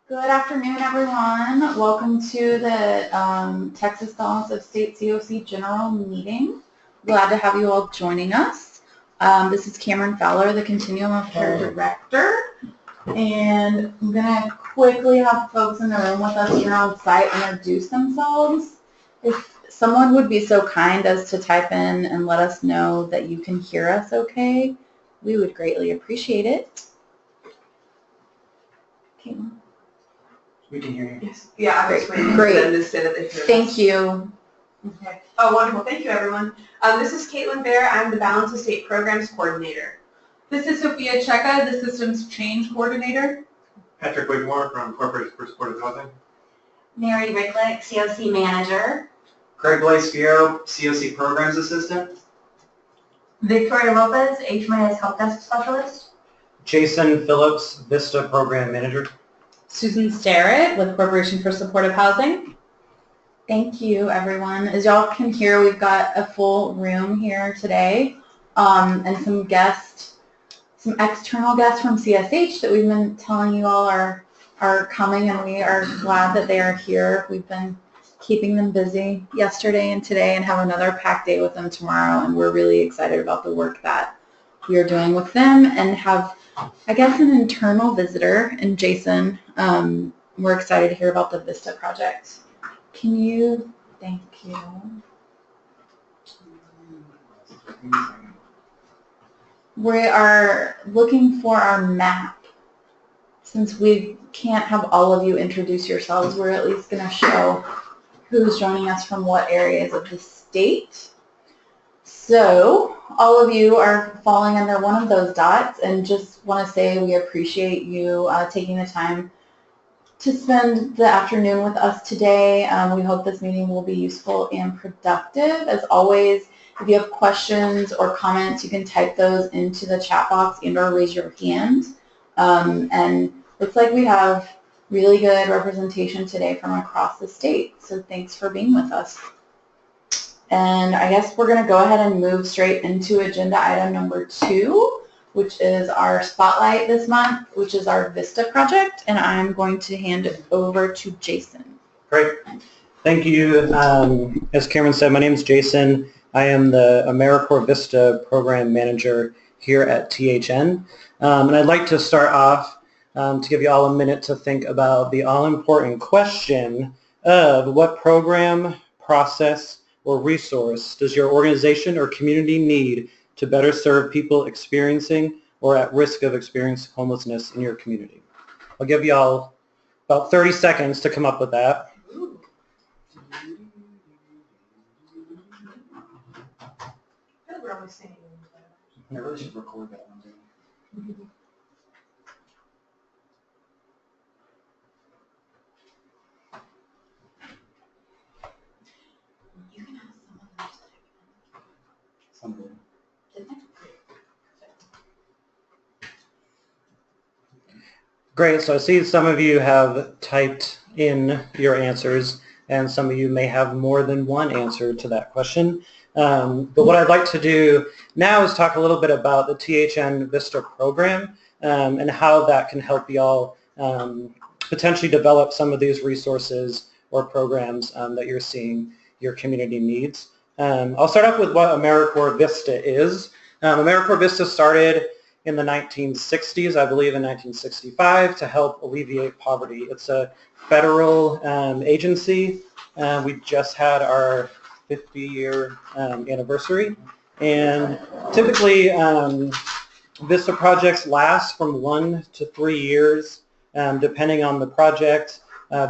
Good afternoon, everyone. Welcome to the Texas Balance of State CoC General Meeting. Glad to have you all joining us. This is Cameron Fowler, the Continuum of Care Director, and I'm going to quickly have folks in the room with us here on site introduce themselves. If someone would be so kind as to type in and let us know that you can hear us okay, we would greatly appreciate it. Okay. We can hear you. Yes. Yeah, I'm just waiting Great. for them to say that they hear us. Thank you. Okay. Oh, wonderful. Thank you, everyone. This is Caitlin Bear. I'm the Balance of State Programs Coordinator. This is Sophia Cheka, the Systems Change Coordinator. Patrick Wigmore from Corporate for Supportive Housing. Mary Ricklick, CoC Manager. Craig Blaze Fierro, CoC Programs Assistant. Victoria Lopez, HMIS Help Desk Specialist. Jason Phillips, Vista Program Manager. Susan Starrett with Corporation for Supportive Housing. Thank you, everyone. As y'all can hear, we've got a full room here today, and some external guests from CSH that we've been telling you all are coming, and we are glad that they are here. We've been keeping them busy yesterday and today and have another packed day with them tomorrow, and we're really excited about the work that we are doing with them and have, I guess, an internal visitor in Jason. We're excited to hear about the Vista Project. Thank you. We are looking for our map. Since we can't have all of you introduce yourselves, we're at least going to show who's joining us from what areas of the state. So all of you are falling under one of those dots, and just want to say we appreciate you taking the time to spend the afternoon with us today. We hope this meeting will be useful and productive. As always, if you have questions or comments, you can type those into the chat box and or raise your hand. And looks like we have really good representation today from across the state. So thanks for being with us. And I guess we're going to go ahead and move straight into agenda item number 2, which is our spotlight this month, which is our Vista Project, and I'm going to hand it over to Jason. Great. Thank you. As Cameron said, my name is Jason. I am the AmeriCorps Vista Program Manager here at THN. And I'd like to start off to give you all a minute to think about the all-important question of what program, process, or resource does your organization or community need to better serve people experiencing or at risk of experiencing homelessness in your community? I'll give you all about 30 seconds to come up with that. We're always saying I really should record that one, too. You can have some of those. Great, so I see some of you have typed in your answers, and some of you may have more than one answer to that question. But what I'd like to do now is talk a little bit about the THN Vista program and how that can help y'all potentially develop some of these resources or programs that you're seeing your community needs. I'll start off with what AmeriCorps Vista is. AmeriCorps Vista started in the 1960s, I believe in 1965, to help alleviate poverty. It's a federal agency. We just had our 50-year anniversary. And typically, Vista projects last from 1 to 3 years, depending on the project.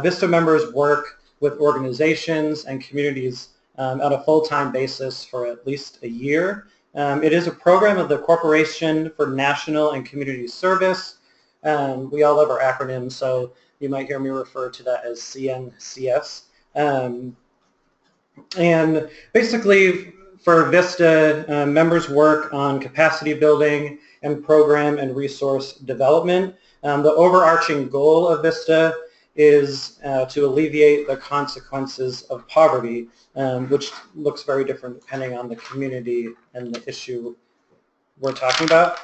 Vista members work with organizations and communities on a full-time basis for at least a year. It is a program of the Corporation for National and Community Service. We all love our acronyms, so you might hear me refer to that as CNCS. And basically, for Vista, members work on capacity building and program and resource development. The overarching goal of Vista is to alleviate the consequences of poverty, which looks very different depending on the community and the issue we're talking about.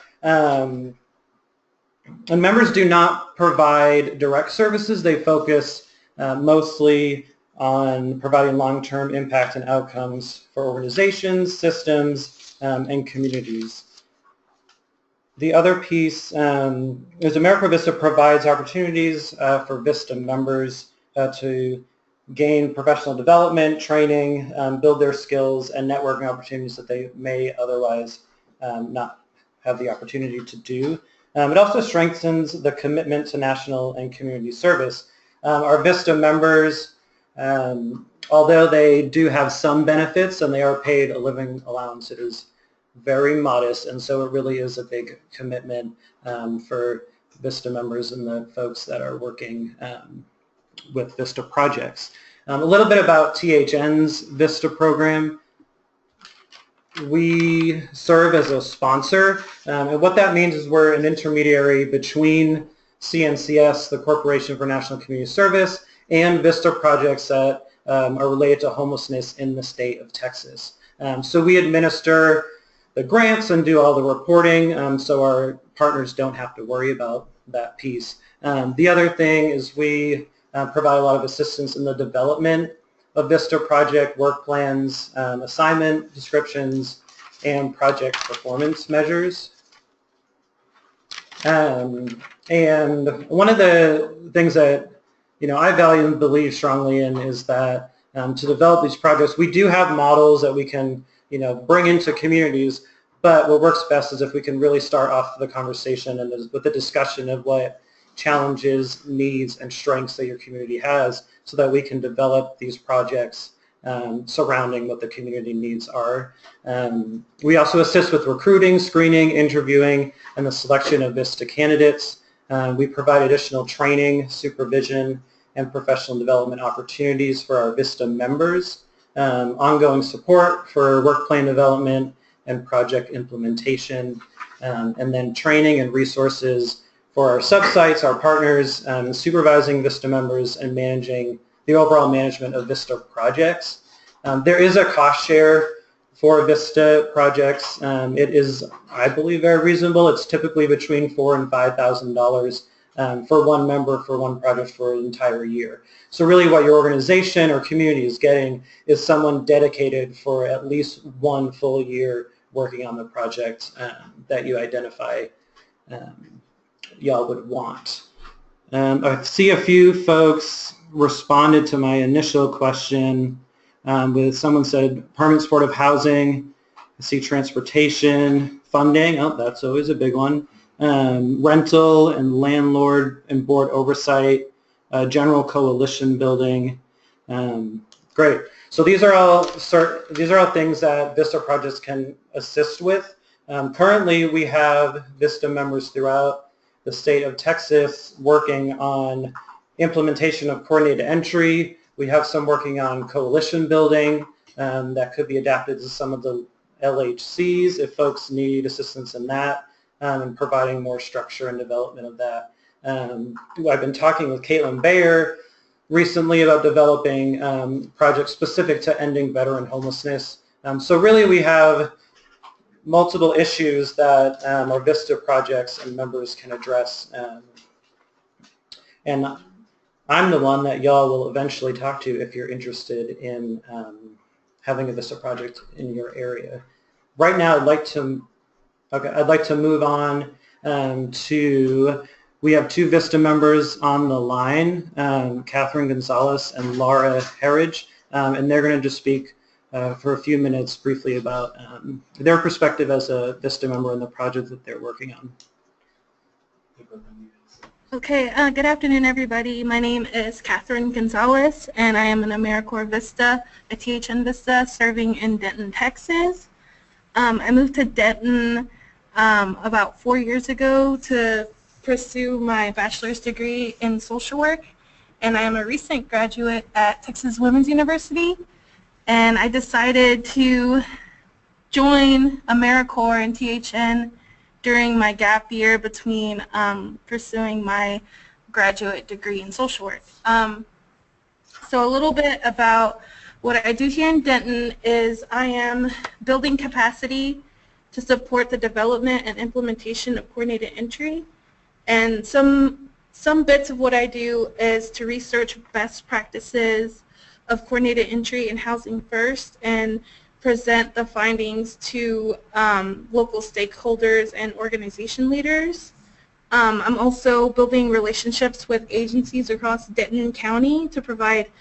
And members do not provide direct services. They focus mostly on providing long-term impact and outcomes for organizations, systems, and communities. The other piece is AmeriCorps Vista provides opportunities for Vista members to gain professional development, training, build their skills, and networking opportunities that they may otherwise not have the opportunity to do. It also strengthens the commitment to national and community service. Our Vista members, although they do have some benefits and they are paid a living allowance, it is very modest, and so it really is a big commitment for Vista members and the folks that are working with Vista projects. A little bit about THN's Vista program. We serve as a sponsor, and what that means is we're an intermediary between CNCS, the Corporation for National Community Service, and Vista projects that are related to homelessness in the state of Texas. So we administer the grants and do all the reporting, so our partners don't have to worry about that piece. The other thing is we provide a lot of assistance in the development of Vista project work plans, assignment descriptions, and project performance measures. And one of the things that I value and believe strongly in is that to develop these projects, we do have models that we can bring into communities, but what works best is if we can really start off the conversation and with the discussion of what challenges, needs, and strengths that your community has so that we can develop these projects surrounding what the community needs are. We also assist with recruiting, screening, interviewing, and the selection of Vista candidates. We provide additional training, supervision, and professional development opportunities for our Vista members, ongoing support for work plan development and project implementation, and then training and resources for our sub-sites, our partners, supervising Vista members, and managing the overall management of Vista projects. There is a cost share for Vista projects. It is, I believe, very reasonable. It's typically between $4,000 and $5,000 for one member for one project for an entire year. So really what your organization or community is getting is someone dedicated for at least one full year working on the project that you identify y'all would want. I see a few folks responded to my initial question with someone said permanent supportive housing. I see transportation, funding, oh, that's always a big one. Rental and landlord and board oversight, general coalition building. Great. So these are all things that Vista projects can assist with. Currently, we have Vista members throughout the state of Texas working on implementation of coordinated entry. We have some working on coalition building that could be adapted to some of the LHCs if folks need assistance in that, and providing more structure and development of that. I've been talking with Caitlin Bayer recently about developing projects specific to ending veteran homelessness. So really we have multiple issues that our Vista projects and members can address. And I'm the one that y'all will eventually talk to if you're interested in having a Vista project in your area. Right now I'd like to move on to, we have two Vista members on the line, Catherine Gonzalez and Laura Harwich, and they're going to just speak for a few minutes briefly about their perspective as a Vista member and the project that they're working on. Okay, good afternoon everybody. My name is Catherine Gonzalez and I am an AmeriCorps Vista, a THN Vista serving in Denton, Texas. I moved to Denton about 4 years ago to pursue my bachelor's degree in social work, and I am a recent graduate at Texas Women's University, and I decided to join AmeriCorps and THN during my gap year between pursuing my graduate degree in social work. So a little bit about what I do here in Denton is I am building capacity to support the development and implementation of coordinated entry. And some bits of what I do is to research best practices of coordinated entry in Housing First and present the findings to local stakeholders and organization leaders. I'm also building relationships with agencies across Denton County to provide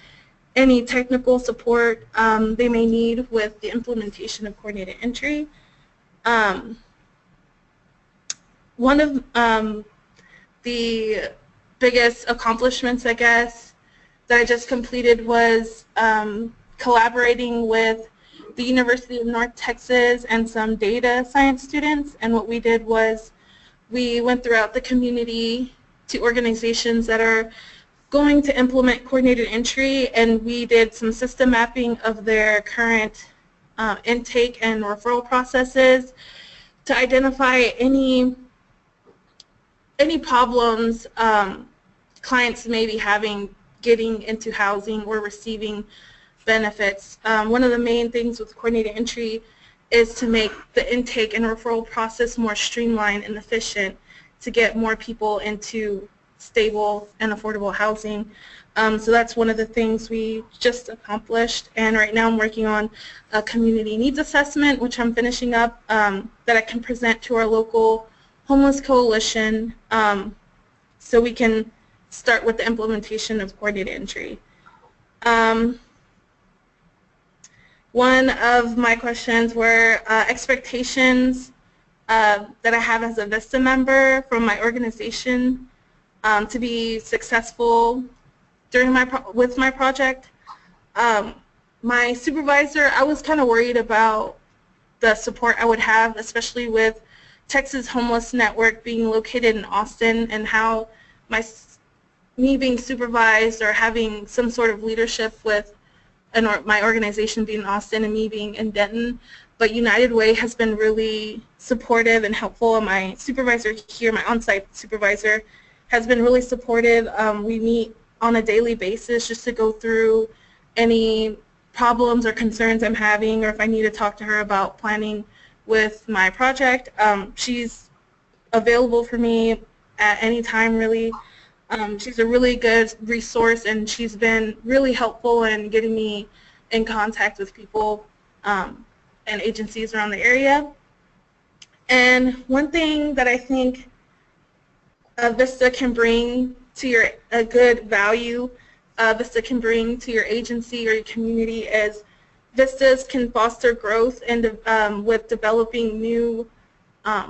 any technical support they may need with the implementation of coordinated entry. One of the biggest accomplishments, I guess, that I just completed was collaborating with the University of North Texas and some data science students. And what we did was we went throughout the community to organizations that are going to implement coordinated entry, and we did some system mapping of their current intake and referral processes to identify any problems clients may be having getting into housing or receiving benefits. One of the main things with coordinated entry is to make the intake and referral process more streamlined and efficient to get more people into stable and affordable housing. So that's one of the things we just accomplished, and right now I'm working on a community needs assessment, which I'm finishing up, that I can present to our local homeless coalition so we can start with the implementation of coordinated entry. One of my questions were expectations that I have as a Vista member from my organization to be successful during with my project. My supervisor, I was kind of worried about the support I would have, especially with Texas Homeless Network being located in Austin, and how me being supervised or having some sort of leadership with my organization being in Austin and me being in Denton. But United Way has been really supportive and helpful, and my supervisor here, my on-site supervisor, has been really supportive. We meet on a daily basis just to go through any problems or concerns I'm having, or if I need to talk to her about planning with my project. She's available for me at any time, really. She's a really good resource, and she's been really helpful in getting me in contact with people and agencies around the area. And one thing that I think Vista can bring to a good value Vista can bring to your agency or your community is Vistas can foster growth and with developing new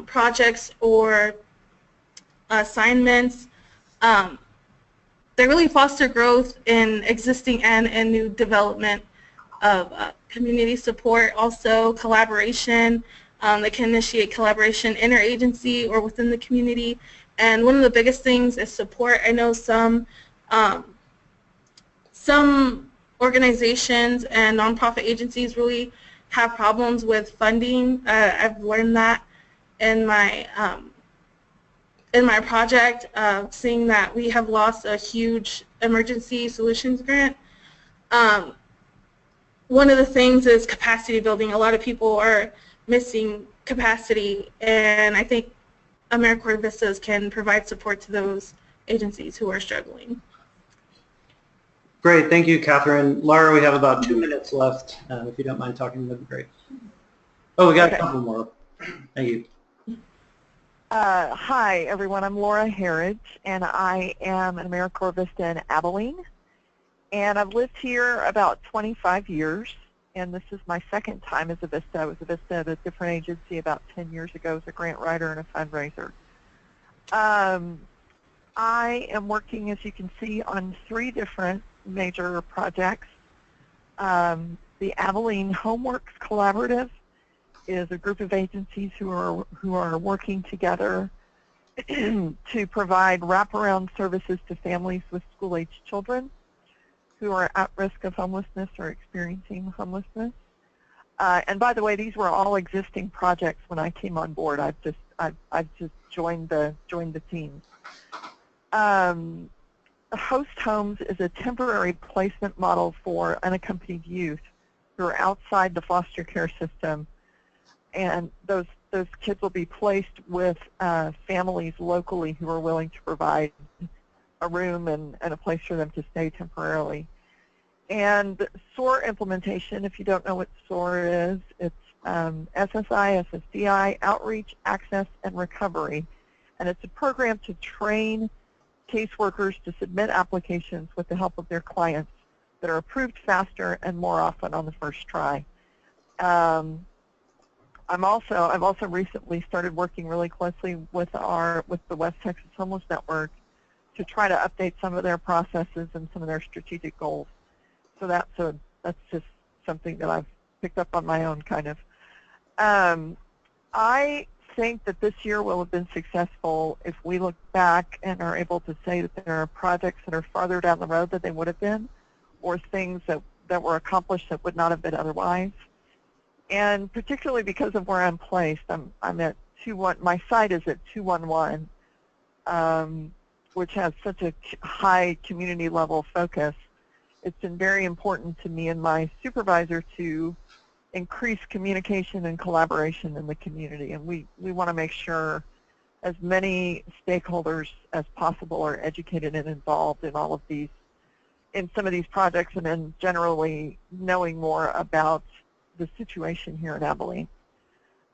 projects or assignments. They really foster growth in existing and new development of community support, also collaboration. They can initiate collaboration interagency or within the community. And one of the biggest things is support. I know some organizations and nonprofit agencies really have problems with funding. I've learned that in my project, seeing that we have lost a huge emergency solutions grant. One of the things is capacity building. A lot of people are missing capacity, and I think AmeriCorps Vistas can provide support to those agencies who are struggling. Great, thank you, Catherine. Laura, we have about 2 minutes left. If you don't mind talking, that'd be great. Oh, we got a couple more. Thank you. Hi, everyone. I'm Laura Harwich, and I am an AmeriCorps Vista in Abilene. And I've lived here about 25 years, and this is my second time as a Vista. I was a Vista at a different agency about 10 years ago as a grant writer and a fundraiser. I am working, as you can see, on 3 different major projects. The Abilene Homeworks Collaborative is a group of agencies who are working together to provide wraparound services to families with school-aged children who are at risk of homelessness or experiencing homelessness. And by the way, these were all existing projects when I came on board. I've just joined the team. Host Homes is a temporary placement model for unaccompanied youth who are outside the foster care system, and those those kids will be placed with families locally who are willing to provide a room and a place for them to stay temporarily. And SOAR implementation, if you don't know what SOAR is, it's SSI, SSDI, Outreach, Access, and Recovery. And it's a program to train caseworkers to submit applications with the help of their clients that are approved faster and more often on the first try. I've also recently started working really closely with the West Texas Homeless Network to try to update some of their processes and some of their strategic goals. So that's just something that I've picked up on my own, kind of. I think that this year will have been successful if we look back and are able to say that there are projects that are farther down the road than they would have been, or things that were accomplished that would not have been otherwise. And particularly because of where I'm placed, I'm at my site is at 211, which has such a high community level focus. It's been very important to me and my supervisor to increase communication and collaboration in the community. And we want to make sure as many stakeholders as possible are educated and involved in all of these, in some of these projects, and then generally knowing more about the situation here in Abilene.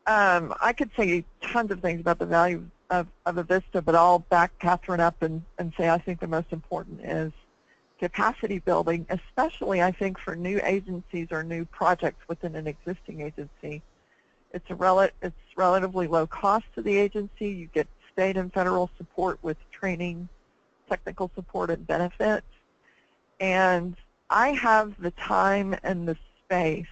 I could say tons of things about the value of a Vista, but I'll back Catherine up and say I think the most important is capacity building, especially I think for new agencies or new projects within an existing agency. It's relatively low cost to the agency. You get state and federal support with training, technical support, and benefits. And I have the time and the space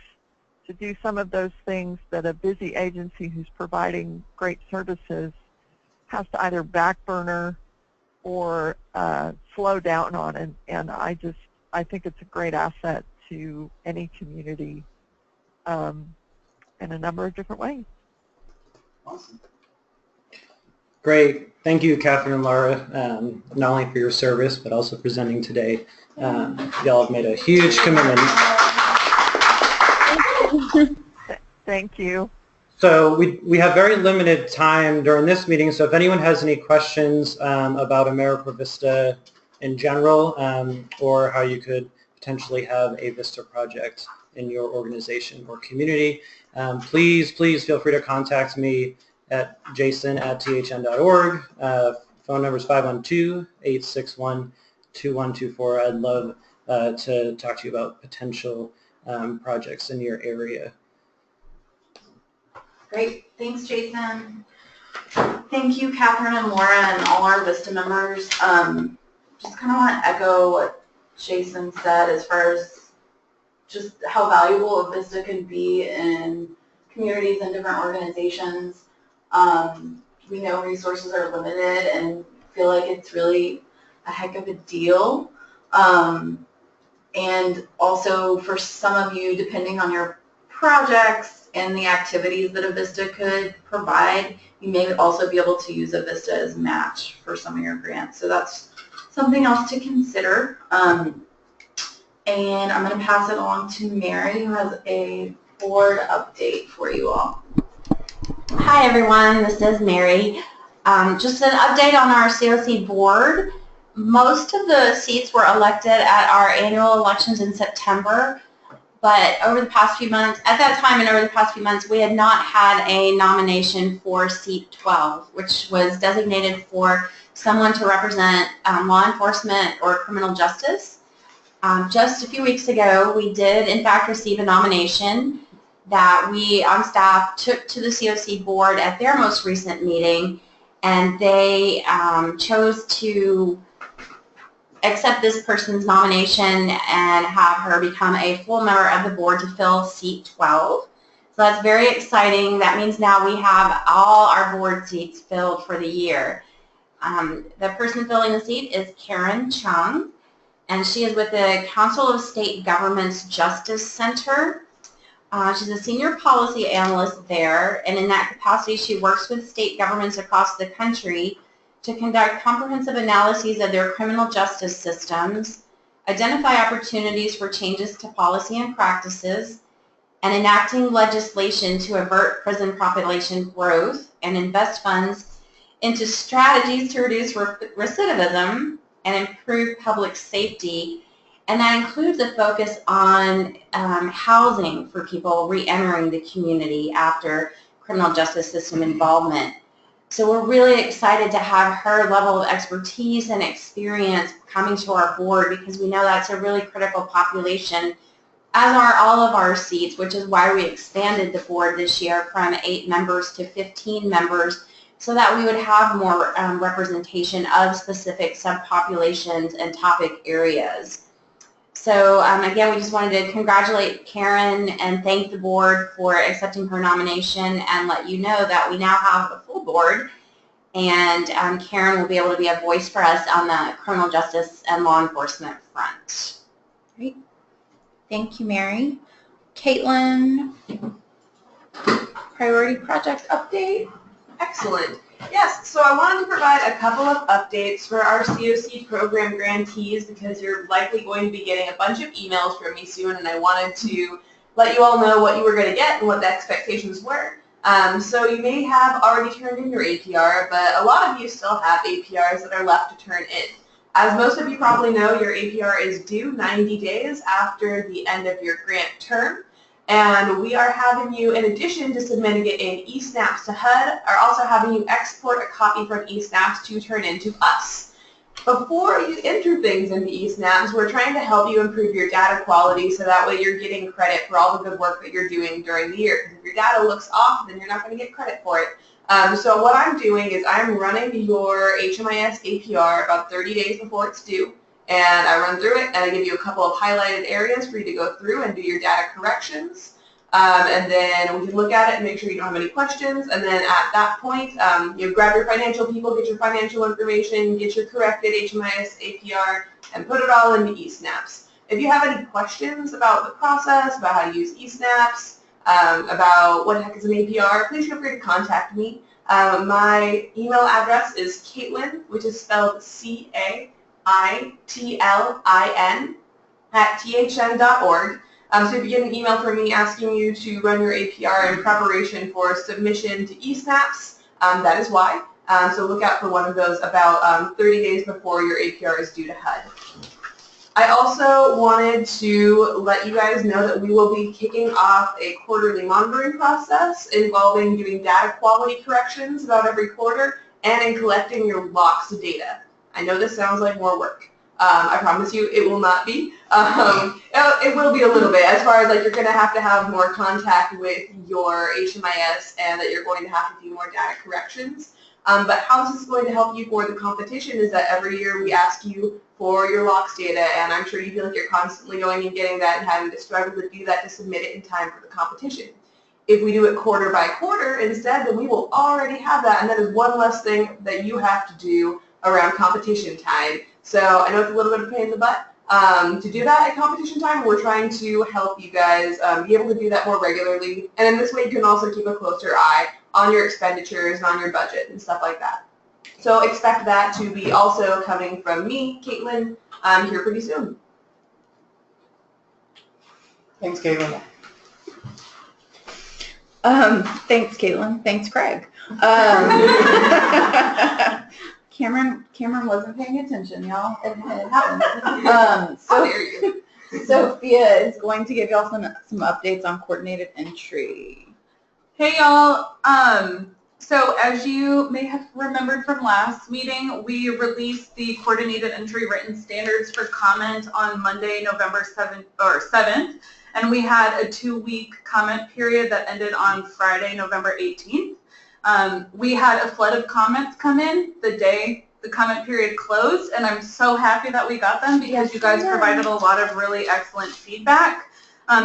to do some of those things that a busy agency who's providing great services has to either back burner or slow down on. And I think it's a great asset to any community in a number of different ways. Awesome. Great. Thank you, Catherine and Laura, not only for your service, but also presenting today. Y'all have made a huge commitment. Thank you. So we have very limited time during this meeting, so if anyone has any questions about AmeriCorps Vista in general, or how you could potentially have a Vista project in your organization or community, please feel free to contact me at jason@thn.org. Phone number is 512-861-2124. I'd love to talk to you about potential projects in your area. Great. Thanks, Jason. Thank you, Catherine and Laura, and all our Vista members. Just kind of want to echo what Jason said as far as just how valuable a Vista can be in communities and different organizations. We know resources are limited and feel like it's really a heck of a deal. And also for some of you, depending on your projects and the activities that a Vista could provide, you may also be able to use a Vista as a match for some of your grants. So that's something else to consider. And I'm going to pass it along to Mary, who has a board update for you all. Hi everyone, this is Mary. Just an update on our CoC board. Most of the seats were elected at our annual elections in September. But over the past few months, at that time and over the past few months, we had not had a nomination for seat 12, which was designated for someone to represent law enforcement or criminal justice. Just a few weeks ago, we did in fact receive a nomination that we on staff took to the CoC board at their most recent meeting, and they chose to accept this person's nomination and have her become a full member of the board to fill seat 12. So that's very exciting. That means now we have all our board seats filled for the year. The person filling the seat is Chung, and she is with the Council of State Governments Justice Center. She's a senior policy analyst there, and in that capacity she works with state governments across the country to conduct comprehensive analyses of their criminal justice systems, identify opportunities for changes to policy and practices, and enacting legislation to avert prison population growth and invest funds into strategies to reduce recidivism and improve public safety. And that includes a focus on housing for people re-entering the community after criminal justice system involvement. So we're really excited to have her level of expertise and experience coming to our board, because we know that's a really critical population, as are all of our seats, which is why we expanded the board this year from 8 members to 15 members, so that we would have more representation of specific subpopulations and topic areas. So again, we just wanted to congratulate Karen and thank the board for accepting her nomination, and let you know that we now have a full board, and Karen will be able to be a voice for us on the criminal justice and law enforcement front. Great. Thank you, Mary. Caitlin, priority project update. Excellent. Yes, so I wanted to provide a couple of updates for our CoC program grantees, because you're likely going to be getting a bunch of emails from me soon, and I wanted to let you all know what you were going to get and what the expectations were. So you may have already turned in your APR, but a lot of you still have APRs that are left to turn in. As most of you probably know, your APR is due 90 days after the end of your grant term. And we are having you, in addition to submitting it in eSnaps to HUD, are also having you export a copy from eSnaps to turn into us. Before you enter things into eSnaps, we're trying to help you improve your data quality, so that way you're getting credit for all the good work that you're doing during the year. Because if your data looks off, then you're not going to get credit for it. So what I'm doing is I'm running your HMIS APR about 30 days before it's due. And I run through it, and I give you a couple of highlighted areas for you to go through and do your data corrections. And then we can look at it and make sure you don't have any questions. And then at that point, you grab your financial people, get your financial information, get your corrected HMIS APR, and put it all into eSnaps. If you have any questions about the process, about how to use eSnaps, about what the heck is an APR, please feel free to contact me. My email address is Caitlin, which is spelled CAITLIN @thn.org. So if you get an email from me asking you to run your APR in preparation for submission to eSnaps, that is why. So look out for one of those about 30 days before your APR is due to HUD. I also wanted to let you guys know that we will be kicking off a quarterly monitoring process involving doing data quality corrections about every quarter and in collecting your locked data. I know this sounds like more work. I promise you it will not be. It will be a little bit, as far as like you're going to have more contact with your HMIS, and that you're going to have to do more data corrections. But how this is going to help you for the competition is that every year we ask you for your locks data, and I'm sure you feel like you're constantly going and getting that and having to struggle to do that to submit it in time for the competition. If we do it quarter by quarter instead, then we will already have that, and that is one less thing that you have to do around competition time. So I know it's a little bit of a pain in the butt to do that at competition time. We're trying to help you guys be able to do that more regularly, and in this way you can also keep a closer eye on your expenditures and on your budget and stuff like that. So expect that to be also coming from me, Caitlin, here pretty soon. Thanks, Caitlin. Thanks, Caitlin. Thanks, Craig. Cameron wasn't paying attention, y'all. It happens. Sophia is going to give y'all some updates on coordinated entry. Hey y'all, so as you may have remembered from last meeting, we released the coordinated entry written standards for comment on Monday, November 7th, and we had a 2-week comment period that ended on Friday, November 18th. We had a flood of comments come in the day the comment period closed, and I'm so happy that we got them, because you guys provided a lot of really excellent feedback.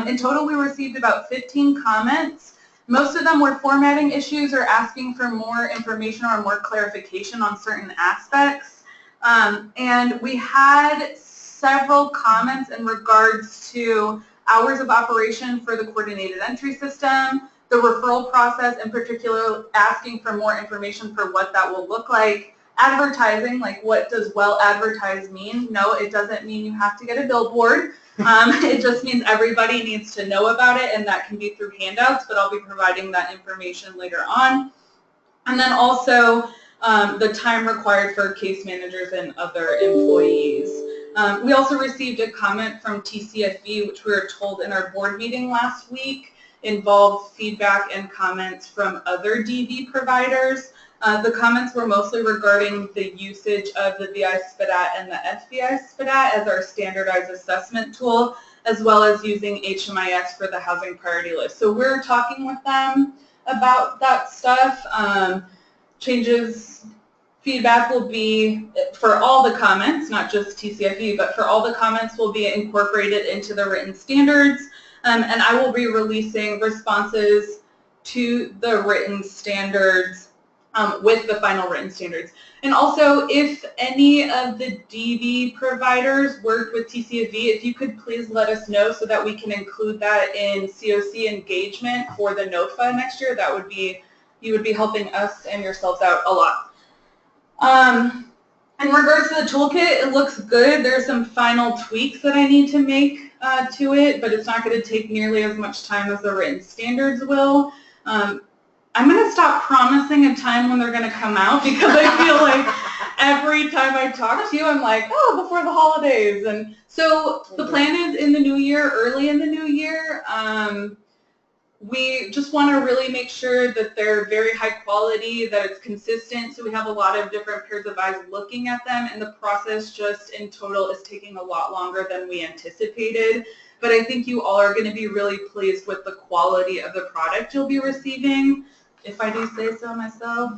In total, we received about 15 comments. Most of them were formatting issues or asking for more information or more clarification on certain aspects. And we had several comments in regards to hours of operation for the coordinated entry system, the referral process, in particular asking for more information for what that will look like, advertising, like what does well advertised mean? No, it doesn't mean you have to get a billboard. It just means everybody needs to know about it, and that can be through handouts, but I'll be providing that information later on. And then also the time required for case managers and other employees. We also received a comment from TCFV, which we were told in our board meeting last week, involved feedback and comments from other DV providers. The comments were mostly regarding the usage of the VI SPDAT and the FBI SPDAT as our standardized assessment tool, as well as using HMIS for the housing priority list. So we're talking with them about that stuff. Feedback will be, for all the comments, not just TCFE, but for all the comments will be incorporated into the written standards. And I will be releasing responses to the written standards with the final written standards. And also, if any of the DV providers worked with TCFV, if you could please let us know so that we can include that in CoC engagement for the NOFA next year, that would be, you would be helping us and yourselves out a lot. In regards to the toolkit, it looks good. There's some final tweaks that I need to make to it, but it's not going to take nearly as much time as the written standards will. I'm going to stop promising a time when they're going to come out, because I feel like every time I talk to you, I'm like, oh, before the holidays. And so the plan is in the new year, early in the new year. We just want to really make sure that they're very high quality, that it's consistent, so we have a lot of different pairs of eyes looking at them, and the process just in total is taking a lot longer than we anticipated. But I think you all are going to be really pleased with the quality of the product you'll be receiving, if I do say so myself.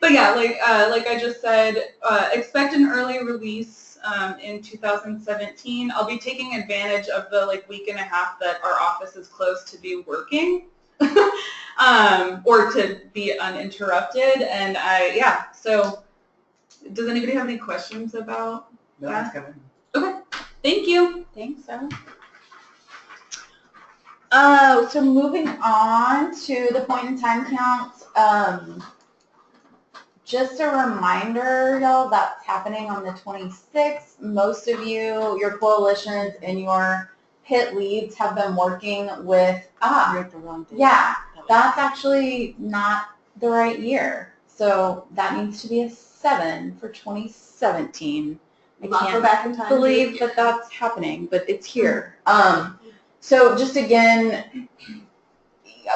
But yeah, like I just said, expect an early release in 2017. I'll be taking advantage of the week and a half that our office is closed to be working, or to be uninterrupted. And so does anybody have any questions about that? Okay, thank you. Thanks, Sarah. So moving on to the point in time counts. Just a reminder, y'all, that's happening on the 26th. Most of you, your coalitions and your PIT leads have been working with, You're at the wrong date. yeah, that's actually not the right year. So that needs to be a 7 for 2017. I Not can't go back in time. believe that that's happening, but it's here. So just again,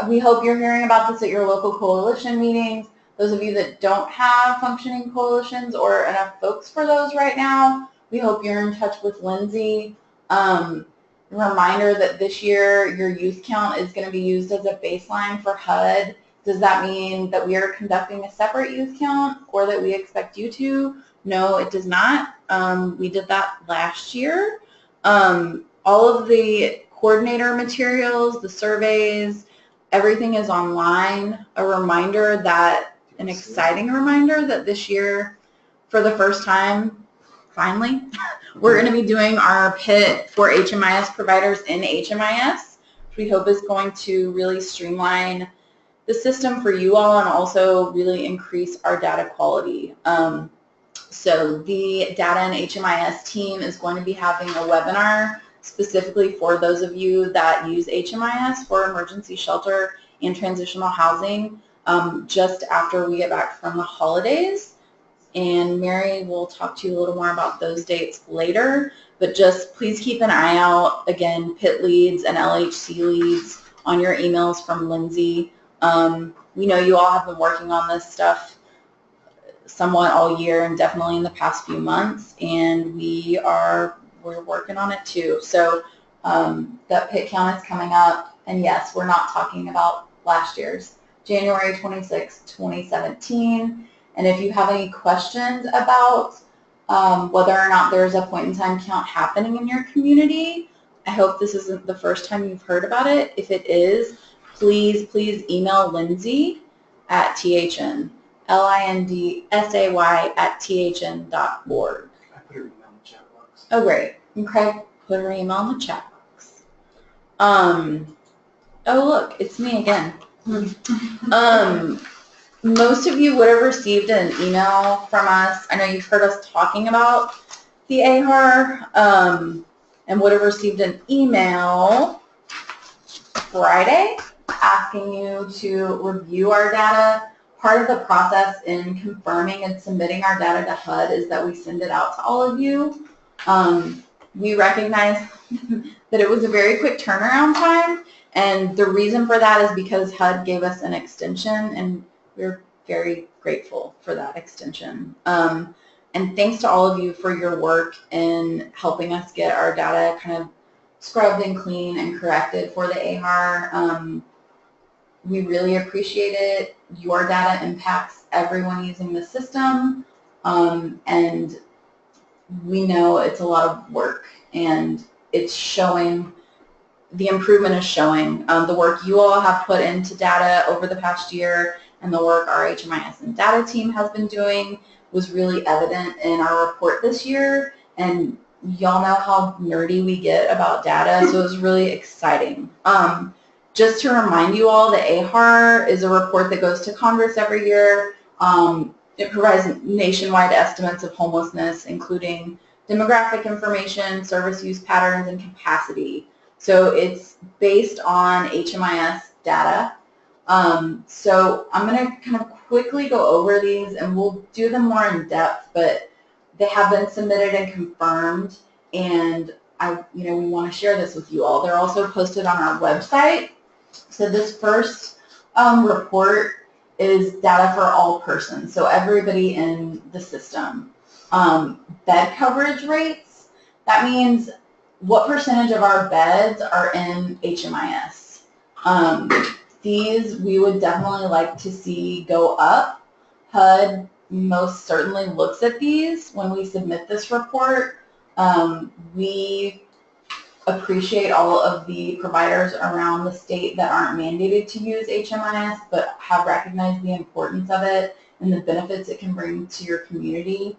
we hope you're hearing about this at your local coalition meetings. Those of you that don't have functioning coalitions or enough folks for those right now, we hope you're in touch with Lindsay. Reminder that this year your youth count is going to be used as a baseline for HUD. Does that mean that we are conducting a separate youth count, or that we expect you to? No, it does not. We did that last year. All of the coordinator materials, the surveys, everything is online. An exciting reminder that this year, for the first time, finally, we're going to be doing our PIT for HMIS providers in HMIS, which we hope is going to really streamline the system for you all and also really increase our data quality. So the data and HMIS team is going to be having a webinar specifically for those of you that use HMIS for emergency shelter and transitional housing just after we get back from the holidays. And Mary will talk to you a little more about those dates later, but just please keep an eye out, again, PIT leads and LHC leads on your emails from Lindsay. We know you all have been working on this stuff somewhat all year and definitely in the past few months, and we're working on it too. So that PIT count is coming up, and yes, we're not talking about last year's, January 26, 2017. And if you have any questions about whether or not there's a point in time count happening in your community, I hope this isn't the first time you've heard about it. If it is, please email Lindsay at THN, lindsay@thn.org. I put her email in the chat box. Oh, great. And Craig put her email in the chat box. Oh, look, it's me again. most of you would have received an email from us. I know you've heard us talking about the AHAR, and would have received an email Friday asking you to review our data. Part of the process in confirming and submitting our data to HUD is that we send it out to all of you. We recognize that it was a very quick turnaround time, and the reason for that is because HUD gave us an extension, and we're very grateful for that extension. And thanks to all of you for your work in helping us get our data kind of scrubbed and clean and corrected for the AHAR. We really appreciate it. Your data impacts everyone using the system, and we know it's a lot of work, and it's showing, the improvement is showing. The work you all have put into data over the past year and the work our HMIS and data team has been doing was really evident in our report this year, and y'all know how nerdy we get about data, so it was really exciting. Just to remind you all, the AHAR is a report that goes to Congress every year. It provides nationwide estimates of homelessness, including demographic information, service use patterns, and capacity. So it's based on HMIS data. So I'm going to kind of quickly go over these, and we'll do them more in depth, but they have been submitted and confirmed, and we want to share this with you all. They're also posted on our website. So this first report is data for all persons, so everybody in the system. Bed coverage rates, that means what percentage of our beds are in HMIS. These we would definitely like to see go up. HUD most certainly looks at these when we submit this report. We appreciate all of the providers around the state that aren't mandated to use HMIS but have recognized the importance of it and the benefits it can bring to your community.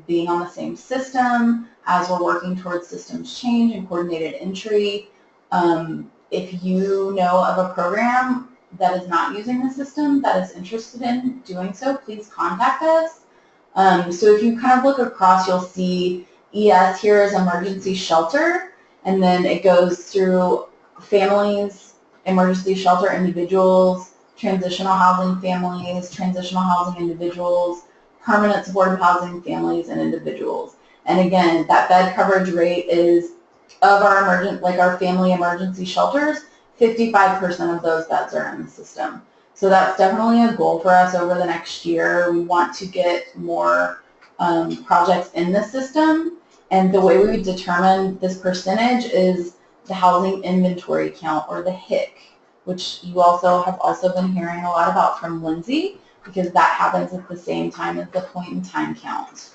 Being on the same system as we're working towards systems change and coordinated entry. If you know of a program that is not using the system that is interested in doing so, please contact us. So if you kind of look across, you'll see ES here is emergency shelter, and then it goes through families, emergency shelter individuals, transitional housing families, transitional housing individuals, permanent supportive housing families, and individuals. And again, that bed coverage rate is of our our family emergency shelters, 55% of those beds are in the system. So that's definitely a goal for us over the next year. We want to get more projects in the system, and the way we would determine this percentage is the housing inventory count, or the HIC, which you also have been hearing a lot about from Lindsay, because that happens at the same time as the point in time count.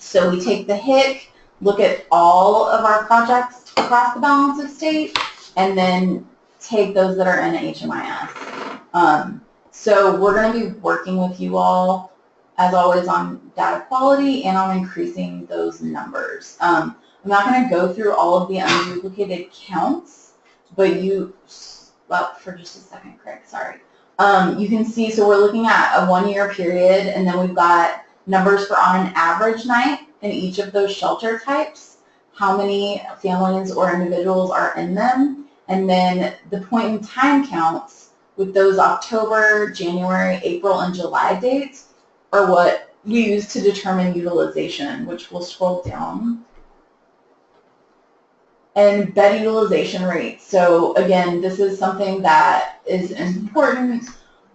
So we take the HIC, look at all of our projects across the balance of state, and then take those that are in HMIS. So we're going to be working with you all, as always, on data quality and on increasing those numbers. I'm not going to go through all of the unduplicated counts, but for just a second, Craig, sorry. You can see, so we're looking at a 1-year period, and then we've got numbers for on an average night in each of those shelter types, how many families or individuals are in them, and then the point in time counts with those October, January, April, and July dates are what we use to determine utilization, which we'll scroll down. And bed utilization rates. So again, this is something that is important.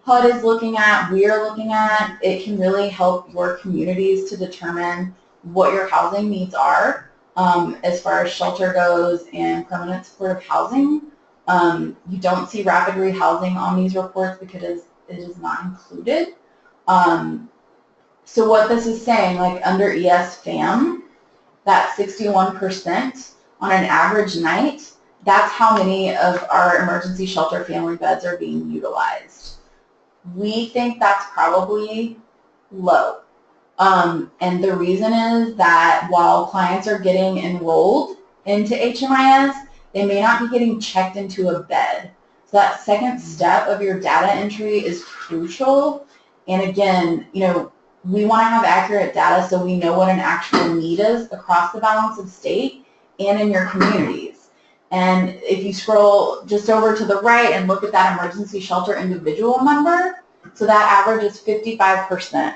HUD is looking at, we are looking at. It can really help your communities to determine what your housing needs are as far as shelter goes and permanent supportive housing. You don't see rapid rehousing on these reports because it is not included. So what this is saying, like under ES FAM, that 61% on an average night, that's how many of our emergency shelter family beds are being utilized. We think that's probably low. And the reason is that while clients are getting enrolled into HMIS, they may not be getting checked into a bed. So that second step of your data entry is crucial. And again, you know, we want to have accurate data so we know what an actual need is across the balance of state and in your communities. And if you scroll just over to the right and look at that emergency shelter individual number, so that average is 55%.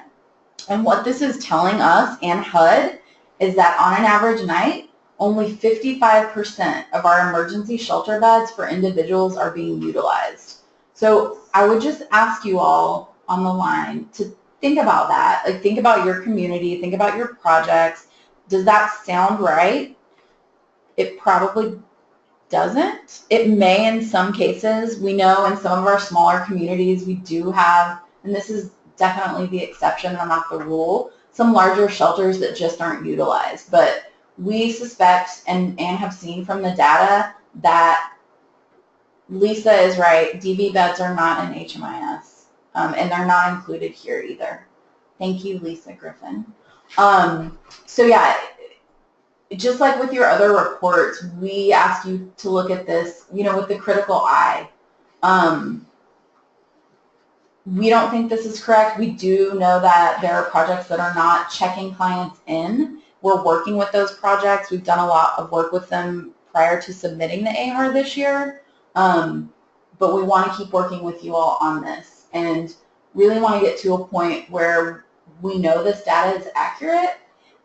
And what this is telling us and HUD is that on an average night, only 55% of our emergency shelter beds for individuals are being utilized. So I would just ask you all on the line to think about that. Like, think about your community, think about your projects. Does that sound right? It probably doesn't. It may in some cases. We know in some of our smaller communities we do have, and this is definitely the exception and not the rule, some larger shelters that just aren't utilized. But we suspect and have seen from the data that Lisa is right. DV beds are not in HMIS, and they're not included here either. Thank you, Lisa Griffin. So yeah, just like with your other reports, we ask you to look at this, you know, with the critical eye. We don't think this is correct. We do know that there are projects that are not checking clients in. We're working with those projects. We've done a lot of work with them prior to submitting the AHAR this year. But we want to keep working with you all on this and really want to get to a point where we know this data is accurate,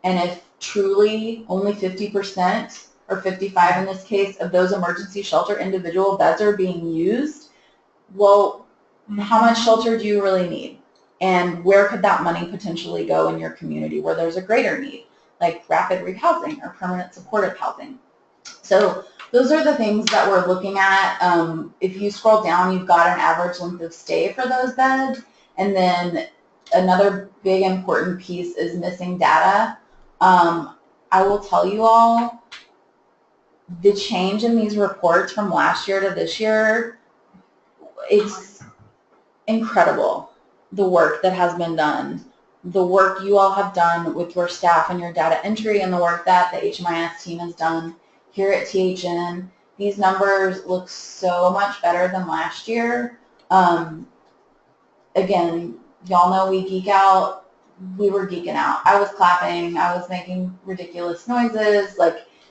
and if truly only 50% or 55 in this case of those emergency shelter individual beds are being used, well, how much shelter do you really need? And where could that money potentially go in your community where there's a greater need, like rapid rehousing or permanent supportive housing? So those are the things that we're looking at. If you scroll down, you've got an average length of stay for those beds. And then another big important piece is missing data. I will tell you all, the change in these reports from last year to this year, it's incredible, the work that has been done, the work you all have done with your staff and your data entry, and the work that the HMIS team has done here at THN. These numbers look so much better than last year. Again, y'all know we geek out. We were geeking out. I was clapping. I was making ridiculous noises.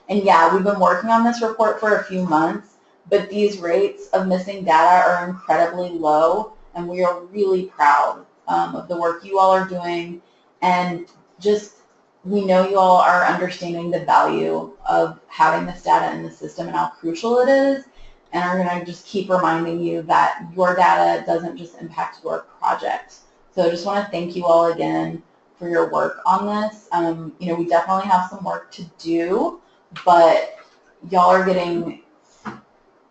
And yeah, we've been working on this report for a few months, but these rates of missing data are incredibly low, and we are really proud of the work you all are doing, and just we know you all are understanding the value of having this data in the system and how crucial it is, and are going to just keep reminding you that your data doesn't just impact your project. So I just want to thank you all again for your work on this. You know, we definitely have some work to do, but y'all are getting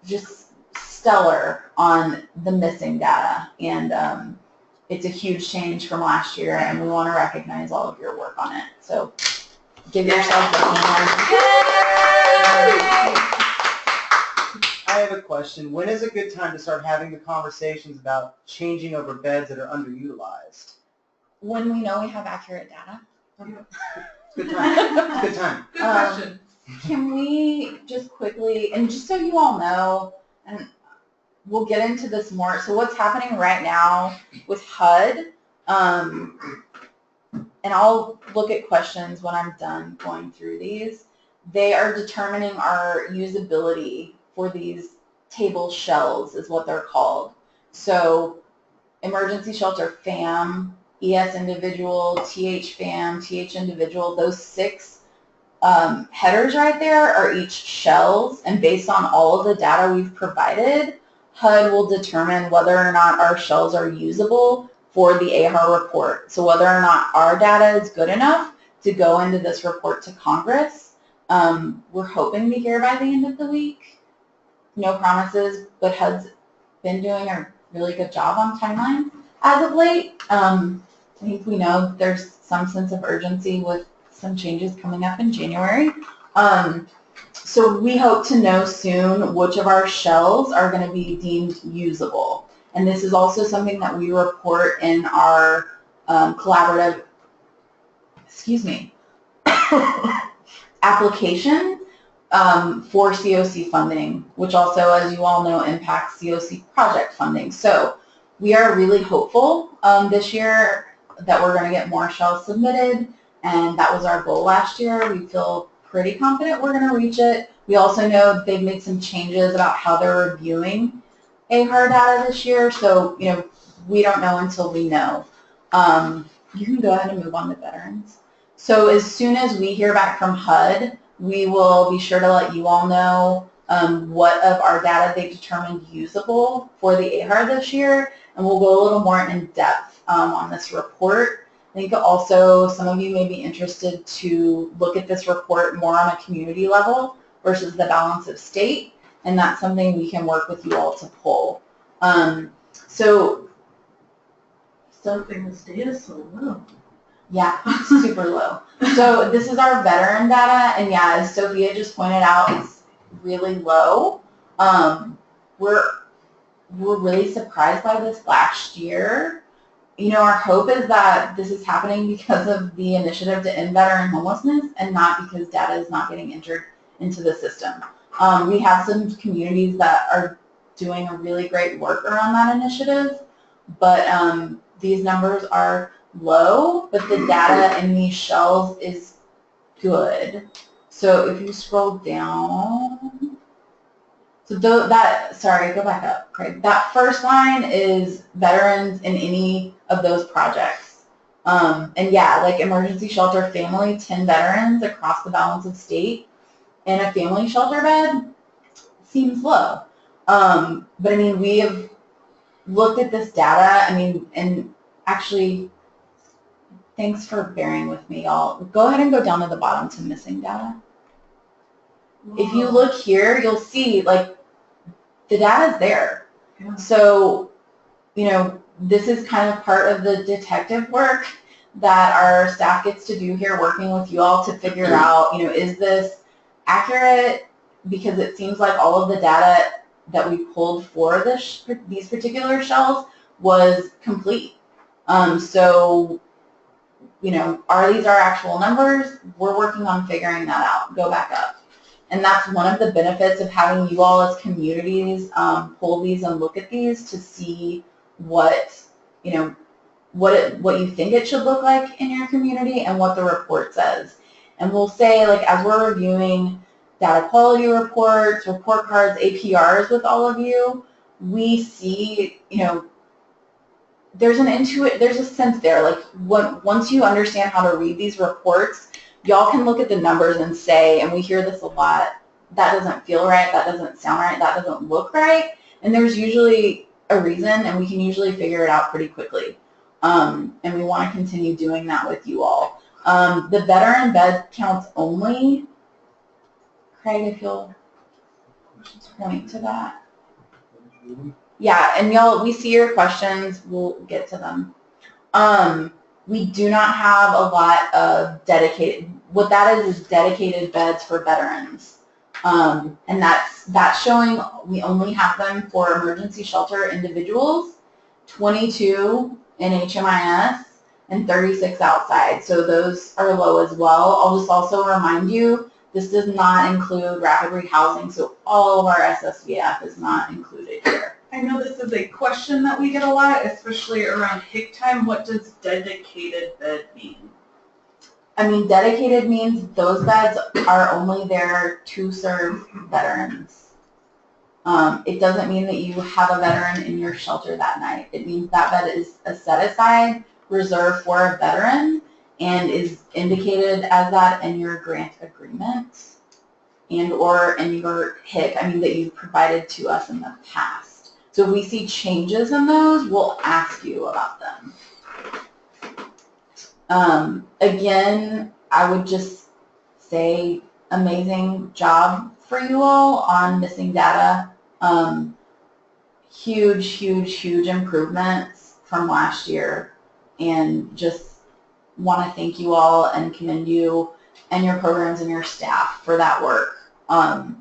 just stellar on the missing data, and it's a huge change from last year, and we want to recognize all of your work on it. So give yourselves a hand. I have a question. When is a good time to start having the conversations about changing over beds that are underutilized? When we know we have accurate data. Good time. Good time. Good question. Can we just quickly, and just so you all know, and we'll get into this more, so what's happening right now with HUD, and I'll look at questions when I'm done going through these, they are determining our usability for these table shells is what they're called. So emergency shelter FAM, ES individual, TH FAM, TH individual, those 6 headers right there are each shells, and based on all of the data we've provided, HUD will determine whether or not our shells are usable for the AHAR report. So whether or not our data is good enough to go into this report to Congress. We're hoping to hear by the end of the week. No promises, but HUD's been doing a really good job on timelines as of late. I think we know there's some sense of urgency with some changes coming up in January. So we hope to know soon which of our shells are going to be deemed usable. And this is also something that we report in our collaborative, application for CoC funding, which also, as you all know, impacts CoC project funding. So we are really hopeful this year that we're going to get more shells submitted, and that was our goal last year. We feel pretty confident we're going to reach it. We also know they've made some changes about how they're reviewing AHAR data this year, so we don't know until we know. You can go ahead and move on to veterans. So as soon as we hear back from HUD, we will be sure to let you all know what of our data they determined usable for the AHAR this year, and we'll go a little more in depth on this report. I think also some of you may be interested to look at this report more on a community level versus the balance of state, and that's something we can work with you all to pull. Something the state is so low. Yeah, super low. So this is our veteran data, and yeah, as Sophia just pointed out, it's really low. We're really surprised by this last year. Our hope is that this is happening because of the initiative to end veteran homelessness and not because data is not getting entered into the system. We have some communities that are doing a really great work around that initiative, but these numbers are low, but the data in these shells is good. So if you scroll down, so go back up, Craig. That first line is veterans in any of those projects. And yeah, like emergency shelter family, 10 veterans across the balance of state in a family shelter bed seems low. But I mean, we have looked at this data, and actually, thanks for bearing with me, y'all. Go ahead and go down to the bottom to missing data. Whoa. If you look here, you'll see, like, the data's there. Yeah. So, this is kind of part of the detective work that our staff gets to do here, working with you all to figure out, is this accurate? Because it seems like all of the data that we pulled for these particular shells was complete. So, are these our actual numbers? We're working on figuring that out. Go back up. And that's one of the benefits of having you all as communities pull these and look at these to see what you think it should look like in your community and what the report says. And we'll say, like, as we're reviewing data quality reports, report cards, APRs with all of you, we see, there's a sense there, like, once you understand how to read these reports, y'all can look at the numbers and say, and we hear this a lot, that doesn't feel right, that doesn't sound right, that doesn't look right, and there's usually a reason, and we can usually figure it out pretty quickly. And we want to continue doing that with you all. The veteran bed counts only, Craig, if you'll point to that. Yeah, and y'all, we see your questions, we'll get to them. We do not have a lot of dedicated, what that is dedicated beds for veterans. And that's showing we only have them for emergency shelter individuals, 22 in HMIS, and 36 outside. So those are low as well. I'll just also remind you, this does not include rapid rehousing, so all of our SSVF is not included here. I know this is a question that we get a lot, especially around HIC time. What does dedicated bed mean? Dedicated means those beds are only there to serve veterans. It doesn't mean that you have a veteran in your shelter that night. It means that bed is a set aside, reserved for a veteran, and is indicated as that in your grant agreement and or in your HIC, that you've provided to us in the past. So if we see changes in those, we'll ask you about them. Again, I would just say amazing job for you all on missing data. Huge improvements from last year, and just want to thank you all and commend you and your programs and your staff for that work. I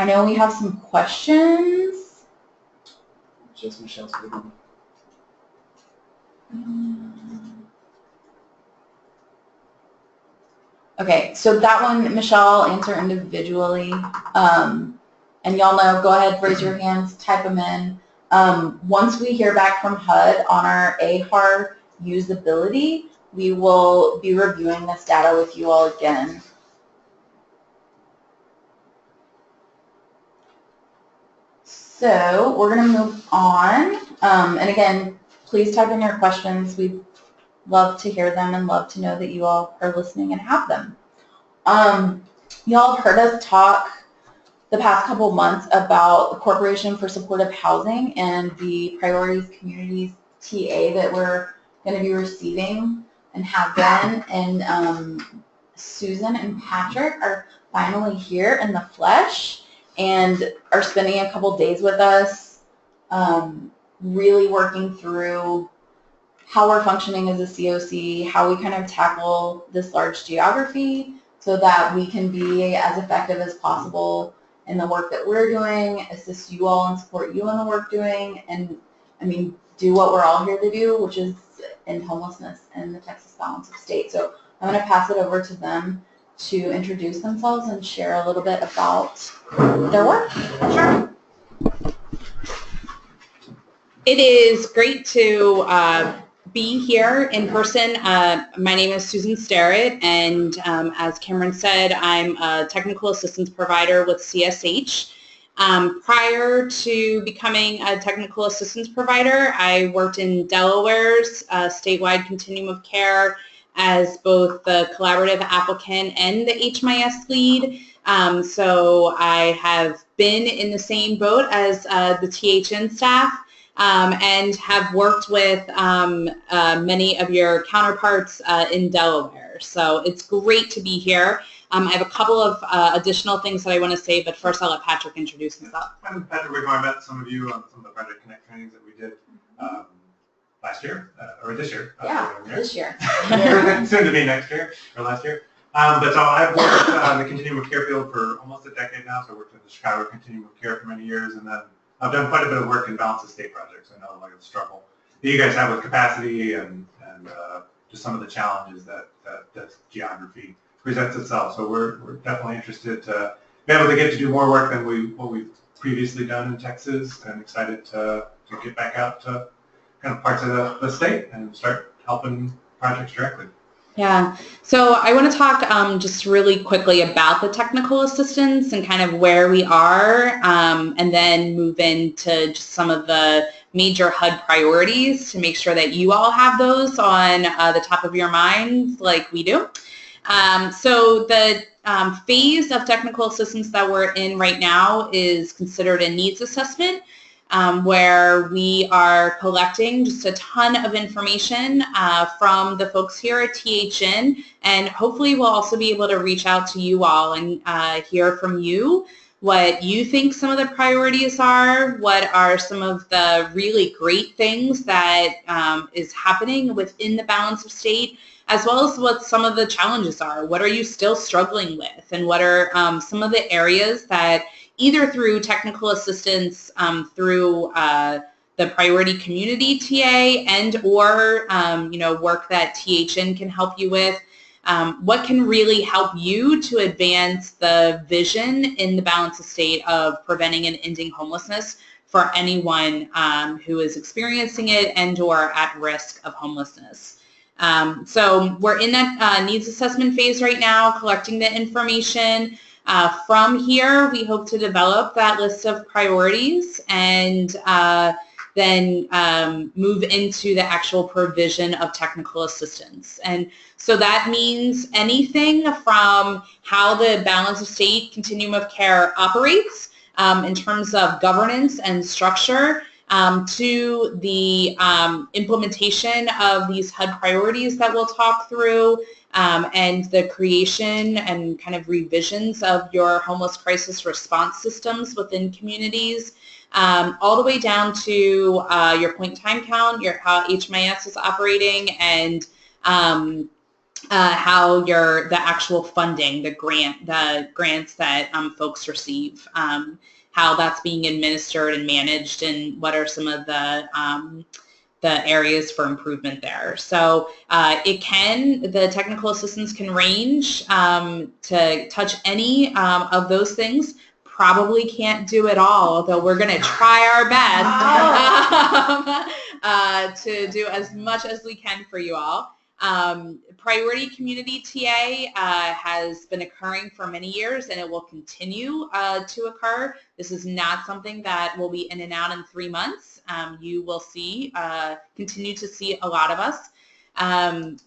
know we have some questions. Just Michelle's speaking. Okay, so that one, Michelle, I'll answer individually. And y'all know, go ahead, raise your hands, type them in. Once we hear back from HUD on our AHAR usability, we will be reviewing this data with you all again. So we're going to move on. And again, please type in your questions. We'd love to hear them and love to know that you all are listening and have them. Y'all have heard us talk the past couple months about the Corporation for Supportive Housing and the Priorities Communities TA that we're going to be receiving and have been. And Susan and Patrick are finally here in the flesh and are spending a couple days with us, really working through how we're functioning as a CoC, how we kind of tackle this large geography so that we can be as effective as possible in the work that we're doing, assist you all and support you in the work doing, and I mean, do what we're all here to do, which is end homelessness and the Texas balance of state. So I'm going to pass it over to them to introduce themselves and share a little bit about their work. Sure. It is great to be here in person. My name is Susan Starrett, and as Cameron said, I'm a technical assistance provider with CSH. Prior to becoming a technical assistance provider, I worked in Delaware's statewide continuum of care as both the collaborative applicant and the HMIS lead. So I have been in the same boat as the THN staff and have worked with many of your counterparts in Delaware. So it's great to be here. I have a couple of additional things that I want to say, but first I'll let Patrick introduce himself. I'm Patrick. We're going back to some of you on some of the Project Connect trainings that we did last year, or this year. Yeah, this year. Soon to be next year, or last year. But so I've worked on the continuum of care field for almost a decade now, so I worked in the Chicago continuum of care for many years, and then I've done quite a bit of work in balance of state projects. I know like the struggle that you guys have with capacity and just some of the challenges that geography presents itself. So we're definitely interested to be able to get to do more work than what we've previously done in Texas, and excited to get back out to kind of parts of the state and start helping projects directly. Yeah, so I want to talk just really quickly about the technical assistance and kind of where we are, and then move into just some of the major HUD priorities to make sure that you all have those on the top of your minds like we do. So the phase of technical assistance that we're in right now is considered a needs assessment, where we are collecting just a ton of information from the folks here at THN, and hopefully we'll also be able to reach out to you all and hear from you what you think some of the priorities are, what are some of the really great things that is happening within the balance of state, as well as what some of the challenges are. What are you still struggling with, and what are some of the areas that either through technical assistance, through the priority community TA, and or work that THN can help you with, what can really help you to advance the vision in the balance of state of preventing and ending homelessness for anyone who is experiencing it and or at risk of homelessness. So we're in that needs assessment phase right now, collecting the information. From here, we hope to develop that list of priorities and then move into the actual provision of technical assistance. And so that means anything from how the balance of state continuum of care operates in terms of governance and structure, to the implementation of these HUD priorities that we'll talk through, and the creation and kind of revisions of your homeless crisis response systems within communities, all the way down to your point time count, how HMIS is operating, and how the actual funding, the grants that folks receive, how that's being administered and managed, and what are some of the the areas for improvement there. So the technical assistance can range to touch any of those things. Probably can't do it all, although we're going to try our best to do as much as we can for you all. Priority community TA has been occurring for many years, and it will continue to occur. This is not something that will be in and out in 3 months. You will continue to see a lot of us.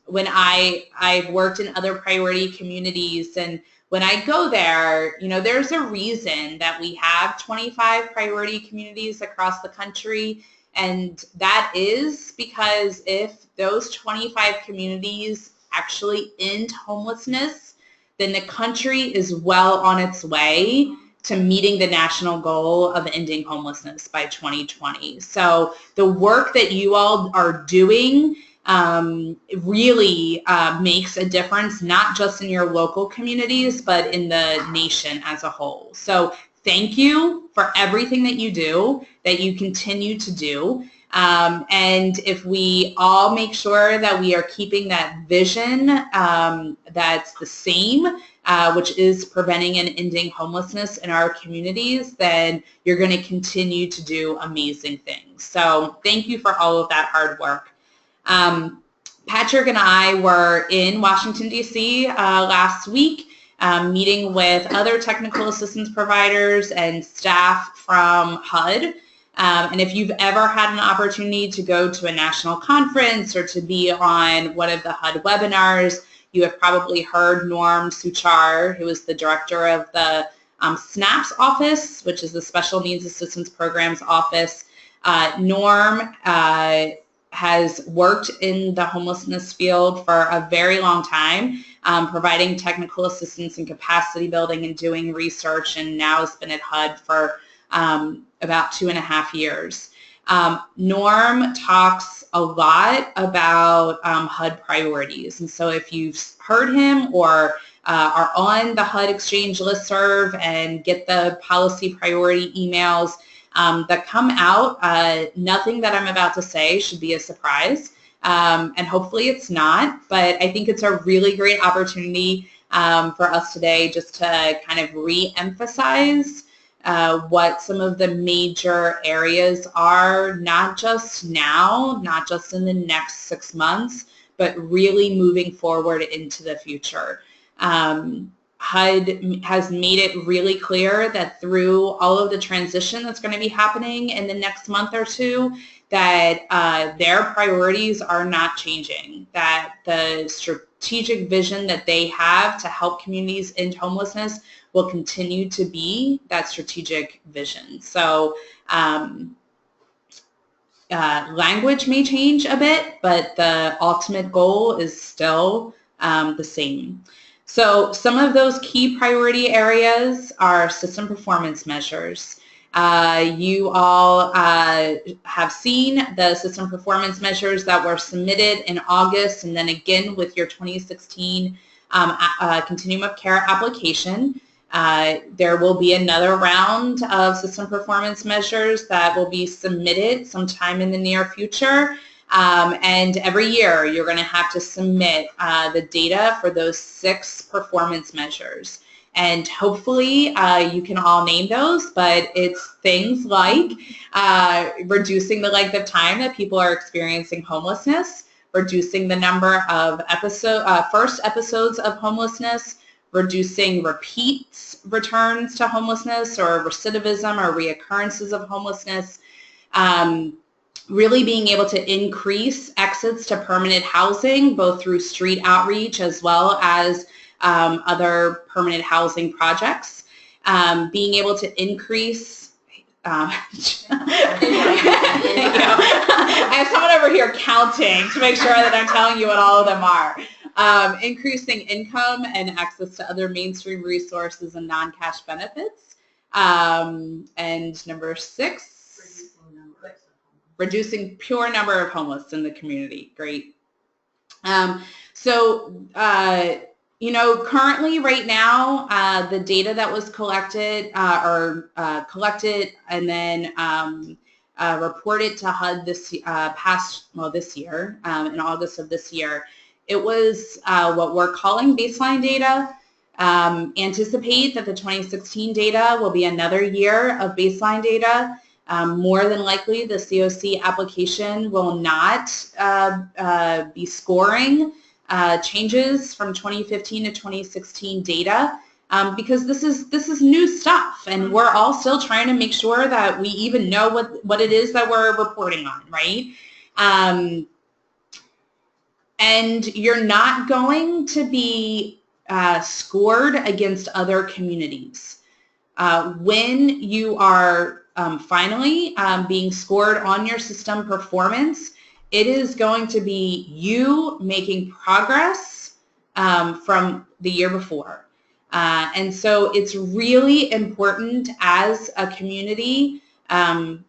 When I've worked in other priority communities, and when I go there, there's a reason that we have 25 priority communities across the country, and that is because if those 25 communities actually end homelessness, then the country is well on its way to meeting the national goal of ending homelessness by 2020. So the work that you all are doing really makes a difference, not just in your local communities, but in the nation as a whole. So thank you for everything that you do, that you continue to do. And if we all make sure that we are keeping that vision that's the same, which is preventing and ending homelessness in our communities, then you're going to continue to do amazing things. So thank you for all of that hard work. Patrick and I were in Washington, D.C. Last week, meeting with other technical assistance providers and staff from HUD. And if you've ever had an opportunity to go to a national conference or to be on one of the HUD webinars, you have probably heard Norm Suchar, who is the director of the SNAPS office, which is the Special Needs Assistance Programs office. Norm has worked in the homelessness field for a very long time, providing technical assistance and capacity building and doing research, and now has been at HUD for about 2.5 years. Norm talks a lot about HUD priorities, and so if you've heard him or are on the HUD Exchange listserv and get the policy priority emails that come out, nothing that I'm about to say should be a surprise, and hopefully it's not, but I think it's a really great opportunity for us today just to kind of re-emphasize what some of the major areas are, not just now, not just in the next 6 months, but really moving forward into the future. HUD has made it really clear that through all of the transition that's going to be happening in the next month or two, that their priorities are not changing, that the strategic vision that they have to help communities end homelessness will continue to be that strategic vision. So language may change a bit, but the ultimate goal is still the same. So some of those key priority areas are system performance measures. You all have seen the system performance measures that were submitted in August, and then again with your 2016 Continuum of Care application. There will be another round of system performance measures that will be submitted sometime in the near future. And every year you're going to have to submit the data for those 6 performance measures. And hopefully you can all name those, but it's things like reducing the length of time that people are experiencing homelessness, reducing the number of first episodes of homelessness, reducing returns to homelessness or recidivism or reoccurrences of homelessness, really being able to increase exits to permanent housing, both through street outreach as well as other permanent housing projects, being able to increase, thank you. I have someone over here counting to make sure that I'm telling you what all of them are. Increasing income and access to other mainstream resources and non-cash benefits. And number 6, reducing pure number of homeless in the community. Great. Currently right now, the data that was collected and then reported to HUD this year, in August of this year, it was what we're calling baseline data. Anticipate that the 2016 data will be another year of baseline data. More than likely, the CoC application will not be scoring changes from 2015 to 2016 data because this is new stuff, and we're all still trying to make sure that we even know what it is that we're reporting on, right? And you're not going to be scored against other communities. When you are finally being scored on your system performance, it is going to be you making progress from the year before. And so it's really important as a community and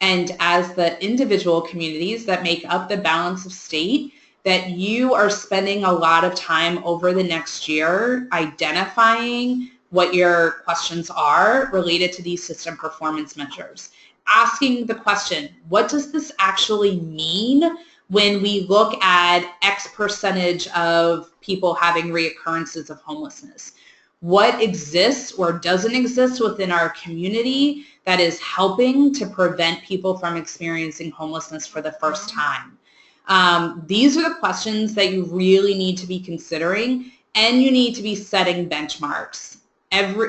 as the individual communities that make up the balance of state that you are spending a lot of time over the next year identifying what your questions are related to these system performance measures. Asking the question, what does this actually mean when we look at X percentage of people having reoccurrences of homelessness? What exists or doesn't exist within our community that is helping to prevent people from experiencing homelessness for the first time? These are the questions that you really need to be considering, and you need to be setting benchmarks.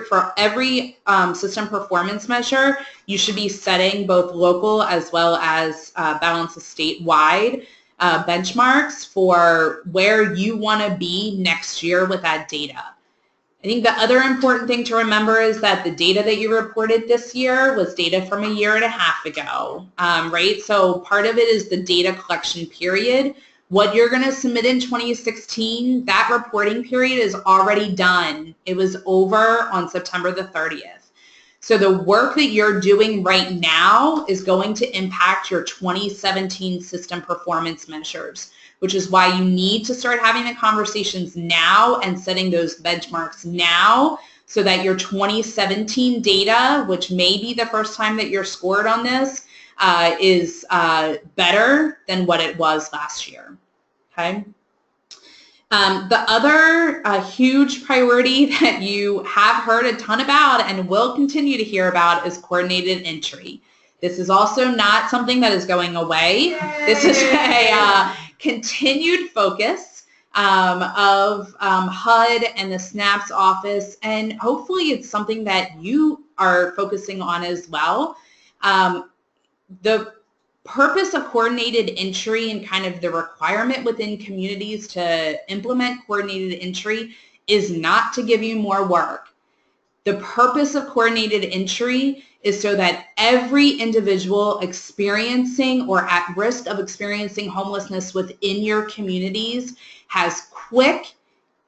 For every system performance measure, you should be setting both local as well as balance of statewide benchmarks for where you want to be next year with that data. I think the other important thing to remember is that the data that you reported this year was data from a year and a half ago, right? So part of it is the data collection period. What you're going to submit in 2016, that reporting period is already done. It was over on September the 30th. So the work that you're doing right now is going to impact your 2017 system performance measures, which is why you need to start having the conversations now and setting those benchmarks now so that your 2017 data, which may be the first time that you're scored on this, is better than what it was last year, okay? The other huge priority that you have heard a ton about and will continue to hear about is coordinated entry. This is also not something that is going away. Yay! This is a continued focus of HUD and the SNAP's office, and hopefully it's something that you are focusing on as well. The purpose of coordinated entry and kind of the requirement within communities to implement coordinated entry is not to give you more work. The purpose of coordinated entry is so that every individual experiencing or at risk of experiencing homelessness within your communities has quick,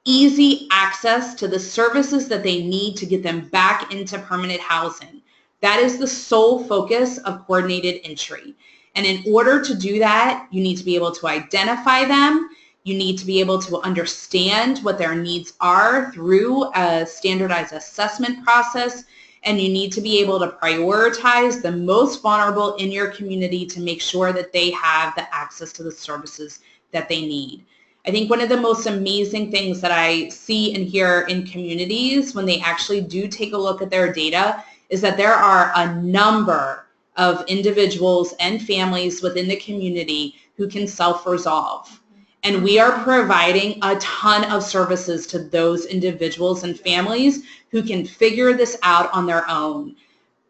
easy access to the services that they need to get them back into permanent housing. That is the sole focus of coordinated entry. And in order to do that, you need to be able to identify them. You need to be able to understand what their needs are through a standardized assessment process. And you need to be able to prioritize the most vulnerable in your community to make sure that they have the access to the services that they need. I think one of the most amazing things that I see and hear in communities when they actually do take a look at their data is that there are a number of individuals and families within the community who can self-resolve. And we are providing a ton of services to those individuals and families who can figure this out on their own.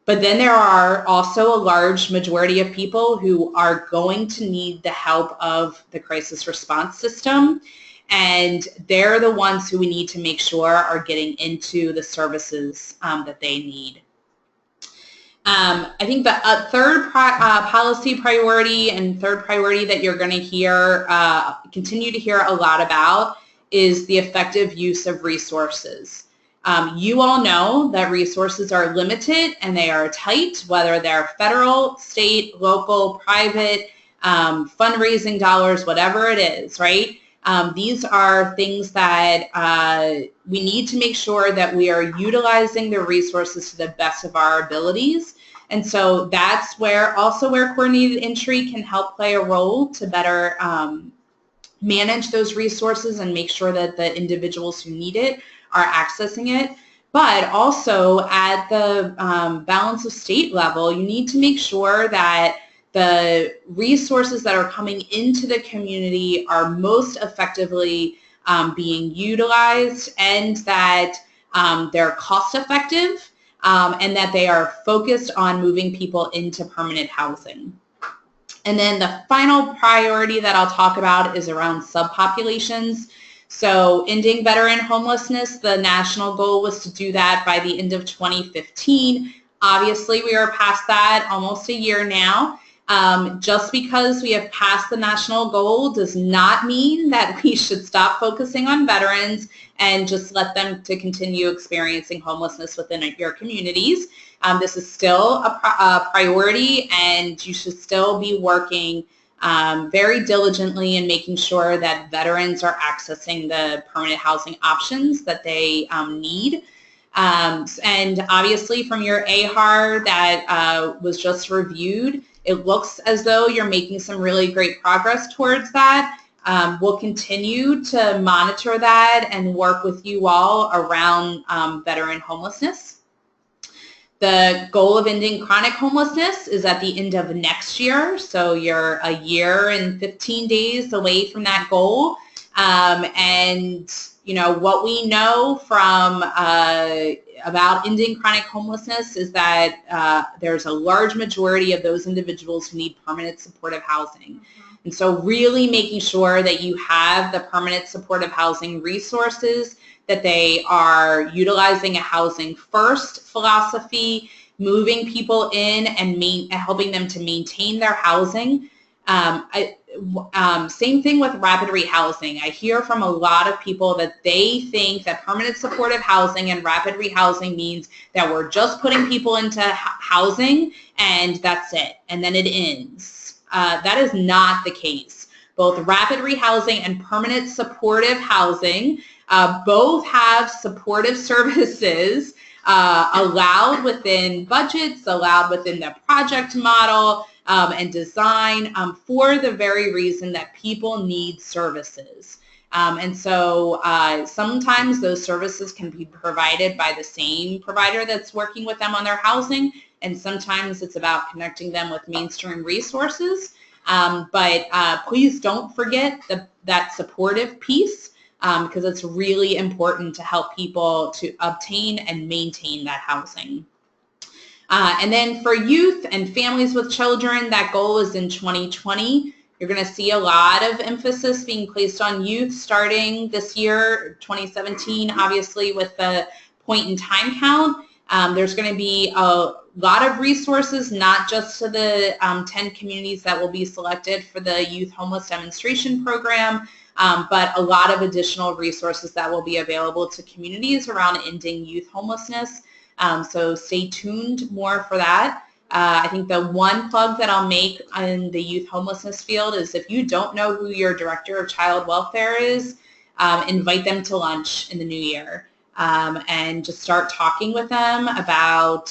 But then there are also a large majority of people who are going to need the help of the crisis response system. And they're the ones who we need to make sure are getting into the services that they need. I think the third policy priority and third priority that you're going to hear, continue to hear a lot about is the effective use of resources. You all know that resources are limited and they are tight, whether they're federal, state, local, private, fundraising dollars, whatever it is, right? These are things that we need to make sure that we are utilizing the resources to the best of our abilities. And so that's where coordinated entry can help play a role to better manage those resources and make sure that the individuals who need it are accessing it. But also at the balance of state level, you need to make sure that the resources that are coming into the community are most effectively being utilized, and that they're cost effective, and that they are focused on moving people into permanent housing. And then the final priority that I'll talk about is around subpopulations. So ending veteran homelessness, the national goal was to do that by the end of 2015. Obviously, we are past that almost a year now. Just because we have passed the national goal does not mean that we should stop focusing on veterans and just let them to continue experiencing homelessness within your communities. This is still a priority, and you should still be working very diligently in making sure that veterans are accessing the permanent housing options that they need. And obviously from your AHAR that was just reviewed, it looks as though you're making some really great progress towards that. We'll continue to monitor that and work with you all around veteran homelessness. The goal of ending chronic homelessness is at the end of next year, so you're a year and 15 days away from that goal. And you know, what we know from about ending chronic homelessness is that there's a large majority of those individuals who need permanent supportive housing. And so really making sure that you have the permanent supportive housing resources, that they are utilizing a housing first philosophy, moving people in and helping them to maintain their housing. Same thing with rapid rehousing. I hear from a lot of people that they think that permanent supportive housing and rapid rehousing means that we're just putting people into housing and that's it, and then it ends. That is not the case. Both rapid rehousing and permanent supportive housing both have supportive services allowed within budgets, allowed within the project model, and design for the very reason that people need services. And so sometimes those services can be provided by the same provider that's working with them on their housing, and sometimes it's about connecting them with mainstream resources. But please don't forget that supportive piece, because it's really important to help people to obtain and maintain that housing. And then for youth and families with children, that goal is in 2020. You're going to see a lot of emphasis being placed on youth starting this year, 2017, obviously with the point in time count. There's going to be a lot of resources, not just to the 10 communities that will be selected for the Youth Homeless Demonstration Program, but a lot of additional resources that will be available to communities around ending youth homelessness. So stay tuned more for that. I think the one plug that I'll make in the youth homelessness field is if you don't know who your director of child welfare is, invite them to lunch in the new year. And just start talking with them about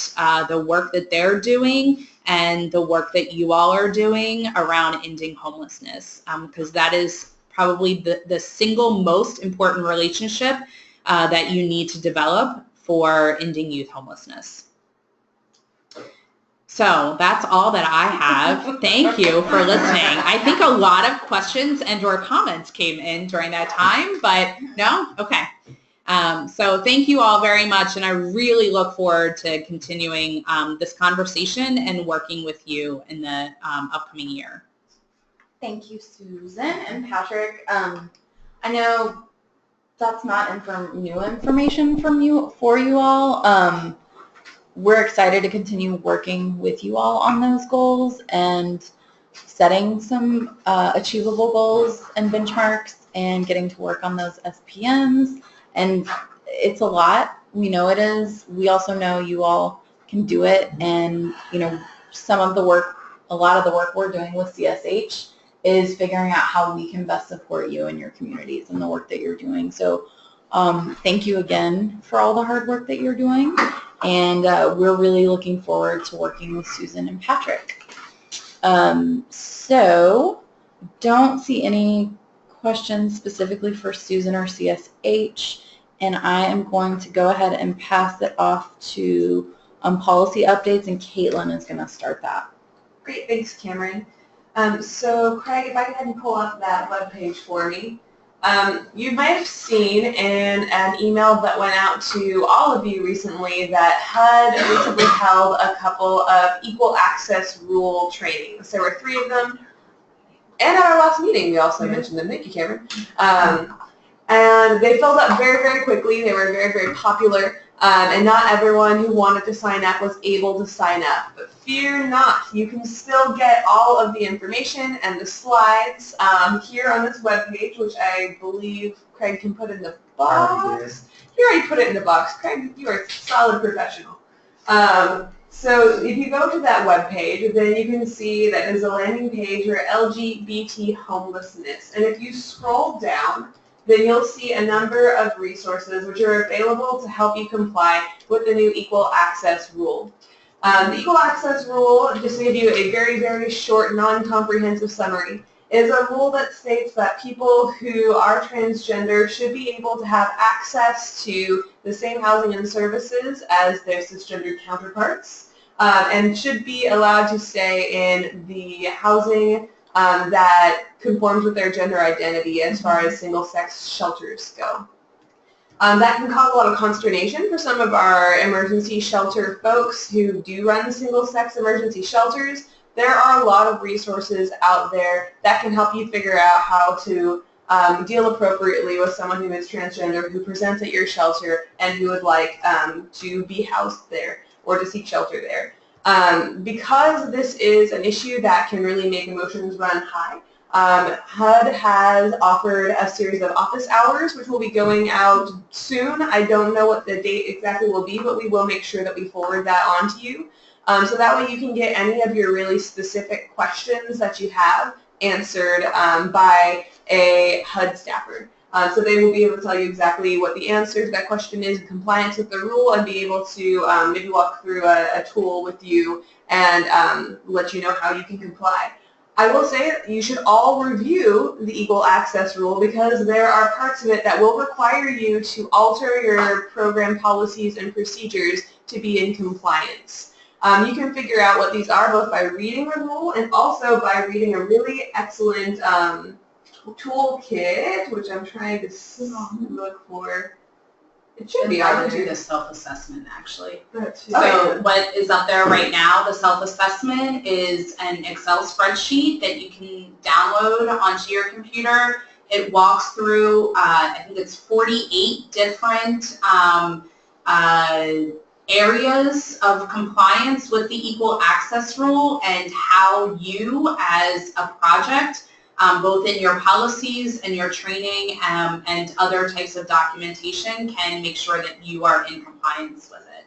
the work that they're doing and the work that you all are doing around ending homelessness, because that is probably the single most important relationship that you need to develop for ending youth homelessness. So that's all that I have. Thank you for listening. I think a lot of questions and or comments came in during that time, but no? Okay. So thank you all very much, and I really look forward to continuing this conversation and working with you in the upcoming year. Thank you, Susan and Patrick. I know that's not new information for you all. We're excited to continue working with you all on those goals and setting some achievable goals and benchmarks and getting to work on those SPMs. And it's a lot. We know it is. We also know you all can do it. And, you know, a lot of the work we're doing with CSH is figuring out how we can best support you and your communities and the work that you're doing. So thank you again for all the hard work that you're doing. and we're really looking forward to working with Susan and Patrick. So don't see any questions specifically for Susan or CSH, and I am going to go ahead and pass it off to policy updates, and Caitlin is going to start that. Great, thanks, Cameron. So Craig, if I can go ahead and pull up that webpage for me. You might have seen in an email that went out to all of you recently that HUD recently held a couple of equal access rule trainings. There were 3 of them. And at our last meeting, we also mentioned them. Thank you, Cameron. And they filled up very, very quickly. They were very, very popular. And not everyone who wanted to sign up was able to sign up. But fear not. You can still get all of the information and the slides here on this webpage, which I believe Craig can put in the box. You already put it in the box. Craig, you are a solid professional. So if you go to that webpage, then you can see that there's a landing page for LGBT homelessness. And if you scroll down, then you'll see a number of resources which are available to help you comply with the new Equal Access Rule. The Equal Access Rule, just to give you a very, very short, non-comprehensive summary, is a rule that states that people who are transgender should be able to have access to the same housing and services as their cisgender counterparts, and should be allowed to stay in the housing that conforms with their gender identity as far as single-sex shelters go. That can cause a lot of consternation for some of our emergency shelter folks who do run single-sex emergency shelters. There are a lot of resources out there that can help you figure out how to deal appropriately with someone who is transgender, who presents at your shelter, and who would like to be housed there or to seek shelter there. Because this is an issue that can really make emotions run high, HUD has offered a series of office hours which will be going out soon. I don't know what the date exactly will be, but we will make sure that we forward that on to you. So that way you can get any of your really specific questions that you have answered by a HUD staffer. So they will be able to tell you exactly what the answer to that question is in compliance with the rule, and be able to maybe walk through a tool with you and let you know how you can comply. I will say that you should all review the Equal Access Rule, because there are parts of it that will require you to alter your program policies and procedures to be in compliance. You can figure out what these are both by reading the rule and also by reading a really excellent toolkit, which I'm trying to look for. It should be I on would do there. the self-assessment actually. So So what is up there right now, the self-assessment, is an Excel spreadsheet that you can download onto your computer. It walks through, I think it's 48 different areas of compliance with the Equal Access Rule, and how you as a project, both in your policies and your training and other types of documentation, can make sure that you are in compliance with it.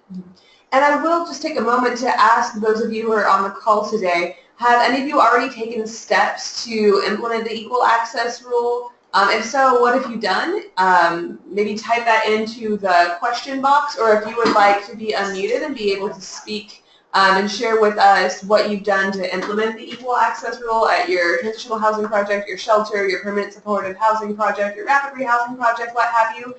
And I will just take a moment to ask those of you who are on the call today, have any of you already taken steps to implement the Equal Access Rule? If so, what have you done? Maybe type that into the question box, or if you would like to be unmuted and be able to speak and share with us what you've done to implement the Equal Access Rule at your transitional housing project, your shelter, your permanent supportive housing project, your rapid rehousing project, what have you.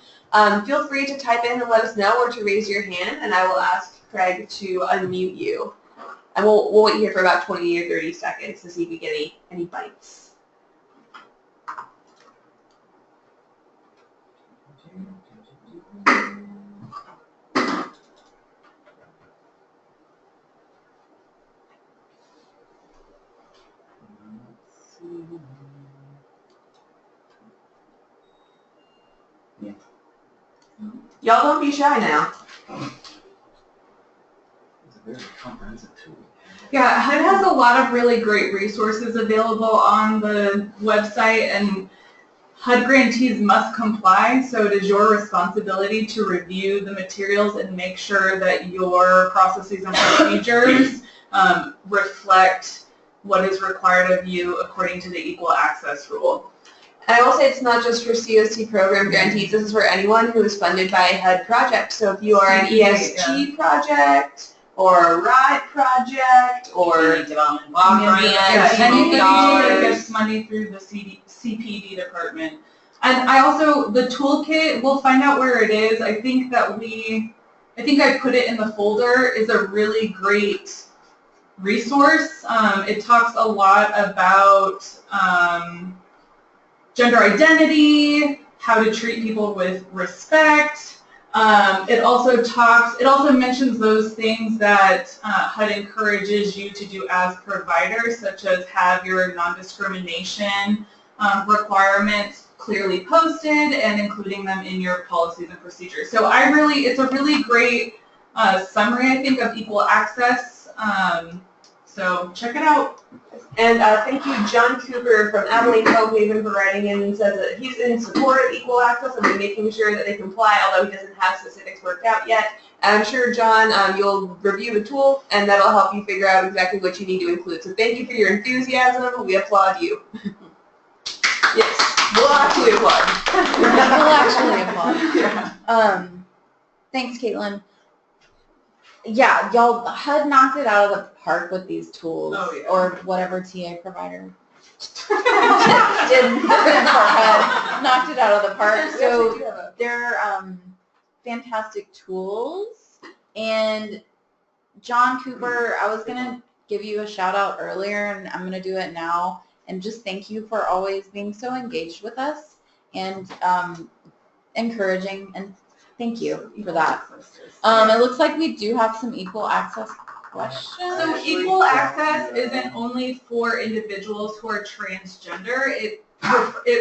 Feel free to type in and let us know, or to raise your hand, and I will ask Craig to unmute you. And we'll wait here for about 20 or 30 seconds to see if we get any bites. Y'all don't be shy now. It's a very comprehensive tool. Yeah, HUD has a lot of really great resources available on the website, and HUD grantees must comply, so it is your responsibility to review the materials and make sure that your processes and procedures reflect what is required of you according to the Equal Access Rule. And I will say it's not just for CoC program grantees. This is for anyone who is funded by a HUD project. So if you are an ESG project or a RIDE project or development block grant, anybody that gets money through the CPD department. And I also, the toolkit, we'll find out where it is. I think I put it in the folder, is a really great resource. It talks a lot about gender identity, how to treat people with respect. It also mentions those things that HUD encourages you to do as providers, such as have your non-discrimination requirements clearly posted and including them in your policies and procedures. So it's a really great summary, I think, of equal access. So check it out. And thank you, John Cooper from Abilene Haven, for writing in and says that he's in support of equal access and making sure that they comply, although he doesn't have specifics worked out yet. And I'm sure, John, you'll review the tool, and that'll help you figure out exactly what you need to include. So thank you for your enthusiasm. We applaud you. Yes, we'll actually applaud. Yeah. Thanks, Caitlin. Yeah, y'all, HUD knocked it out of the park with these tools, or whatever TA provider did for HUD, knocked it out of the park. So they're fantastic tools. And John Cooper, I was gonna give you a shout out earlier, and I'm gonna do it now. And just thank you for always being so engaged with us and encouraging, and thank you for that. It looks like we do have some equal access questions. So equal access isn't only for individuals who are transgender. It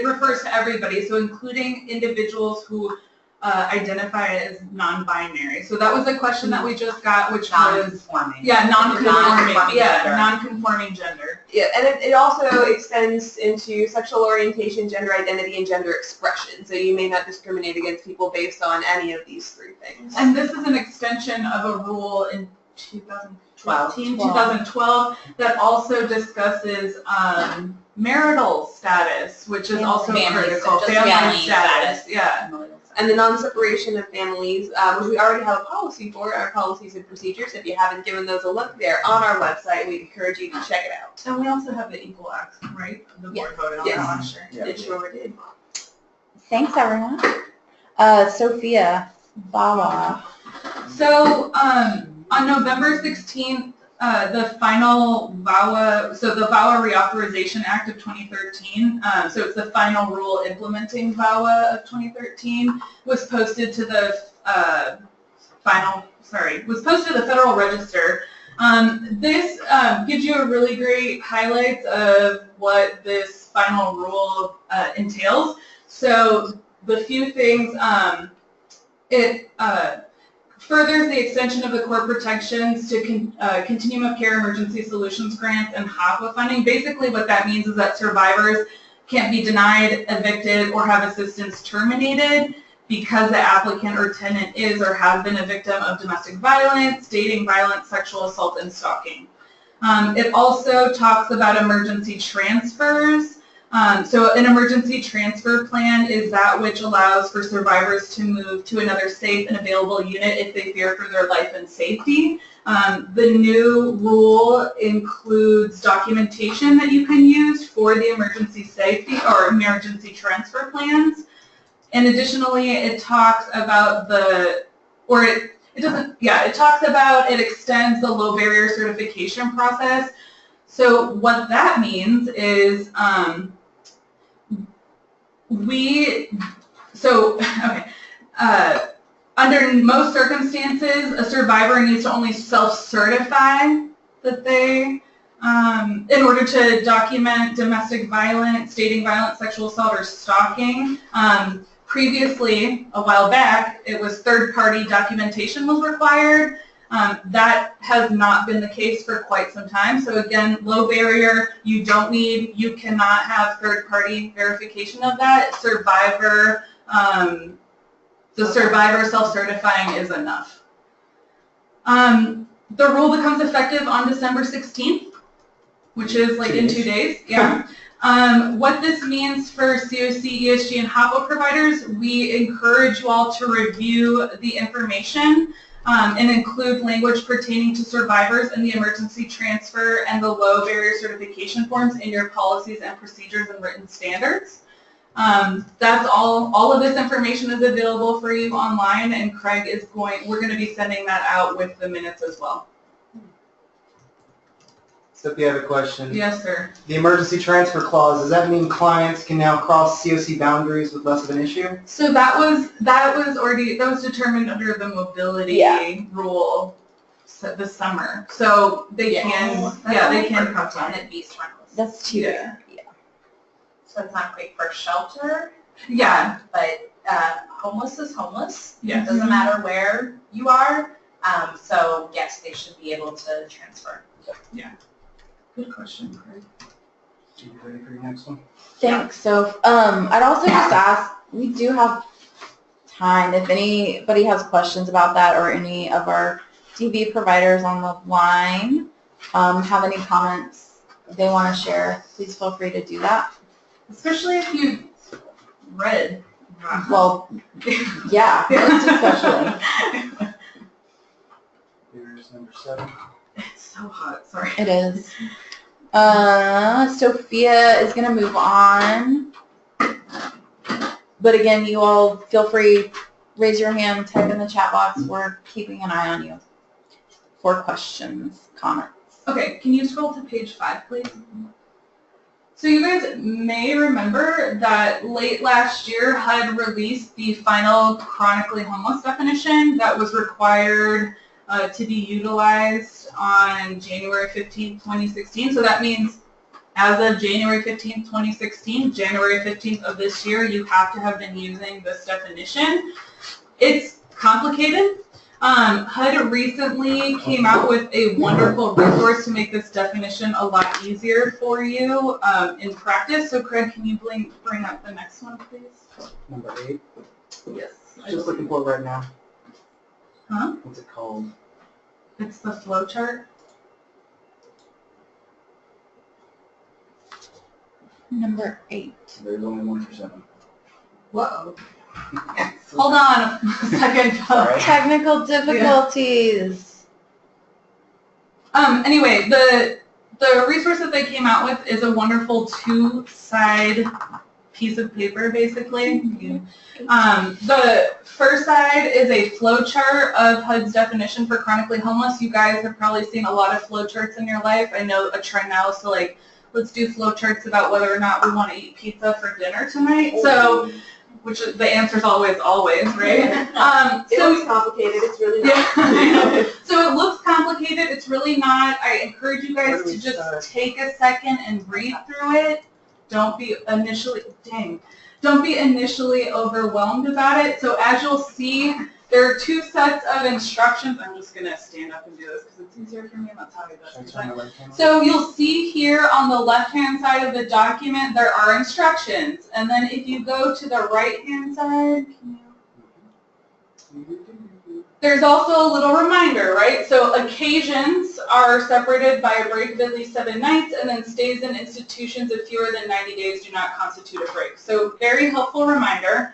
refers to everybody, so including individuals who identify as non-binary. So that was a question that we just got, which was non-conforming gender. Yeah, and it also extends into sexual orientation, gender identity, and gender expression. So you may not discriminate against people based on any of these three things. And this is an extension of a rule in 2012 that also discusses marital status, which is also critical. Family status. Yeah. And the non-separation of families, which we already have a policy for, our policies and procedures. If you haven't given those a look, they're on our website. We encourage you to check it out. And we also have the equal access, right? The board voted on that last year. It sure did. Thanks, everyone. Sophia, VAWA. So on November 16th, the final VAWA, so the VAWA Reauthorization Act of 2013, so it's the final rule implementing VAWA of 2013, was posted to the Federal Register. This gives you a really great highlight of what this final rule entails. So the few things, it furthers the extension of the core protections to Continuum of Care Emergency Solutions Grants and HAWA funding. Basically what that means is that survivors can't be denied, evicted, or have assistance terminated because the applicant or tenant is or has been a victim of domestic violence, dating violence, sexual assault, and stalking. It also talks about emergency transfers. So an emergency transfer plan is that which allows for survivors to move to another safe and available unit if they fear for their life and safety. The new rule includes documentation that you can use for the emergency safety or emergency transfer plans. And additionally, it talks about it extends the low barrier certification process. So what that means is under most circumstances, a survivor needs to only self-certify that they, in order to document domestic violence, dating violence, sexual assault, or stalking. Previously, a while back, it was third-party documentation was required. That has not been the case for quite some time. So again, low barrier, you cannot have third-party verification of that. The survivor self-certifying is enough. The rule becomes effective on December 16th, which is like in 2 days. Yeah. What this means for CoC, ESG, and HOPO providers, we encourage you all to review the information and include language pertaining to survivors and the emergency transfer and the low barrier certification forms in your policies and procedures and written standards. That's all of this information is available for you online, and Craig is we're going to be sending that out with the minutes as well. So if you have a question. Yes, sir. The emergency transfer clause, does that mean clients can now cross CoC boundaries with less of an issue? So that was determined under the mobility rule this summer. So they can come down at Vista Project. That's too. Yeah. So it's not great for shelter. Yeah. But homeless is homeless. Yeah. It doesn't matter where you are. So yes, they should be able to transfer. Yeah. Good question, Craig. You ready for your next one? Thanks. So I'd also just ask, we do have time if anybody has questions about that or any of our DV providers on the line have any comments they want to share, please feel free to do that. Especially if you read. Well, yeah, most especially. Here's number 7. It's so hot, sorry. It is. Sophia is going to move on. But again, you all feel free, raise your hand, type in the chat box. We're keeping an eye on you for questions, comments. Okay, can you scroll to page 5, please? So you guys may remember that late last year, HUD released the final chronically homeless definition that was required to be utilized on January 15th, 2016. So that means as of January 15th, 2016, January 15th of this year, you have to have been using this definition. It's complicated. HUD recently came out with a wonderful resource to make this definition a lot easier for you in practice. So Craig, can you bring up the next one, please? Number 8. Yes. Just looking for it right now. Huh? What's it called? It's the flow chart. Number 8. There's only 1 for 7. Whoa. Hold on a second. Sorry. Technical difficulties. Anyway, the resource that they came out with is a wonderful 2-side piece of paper, basically. The first side is a flow chart of HUD's definition for chronically homeless. You guys have probably seen a lot of flow charts in your life. I know a trend now is to let's do flow charts about whether or not we want to eat pizza for dinner tonight. So, which is, the answer is always, right? It looks complicated. It's really not. Yeah. So it looks complicated. It's really not. I encourage you guys to just take a second and read through it. Don't be initially overwhelmed about it. So as you'll see, there are 2 sets of instructions. I'm just going to stand up and do this because it's easier for me and that's how I do it. So you'll see here on the left-hand side of the document, there are instructions. And then if you go to the right-hand side, there's also a little reminder, right? So occasions are separated by a break of at least 7 nights, and then stays in institutions of fewer than 90 days do not constitute a break. So very helpful reminder.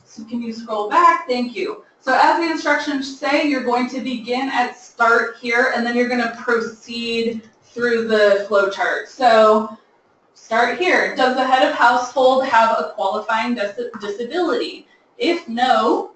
So can you scroll back? Thank you. So as the instructions say, you're going to begin at start here, and then you're going to proceed through the flow chart. So start here. Does the head of household have a qualifying disability? If no,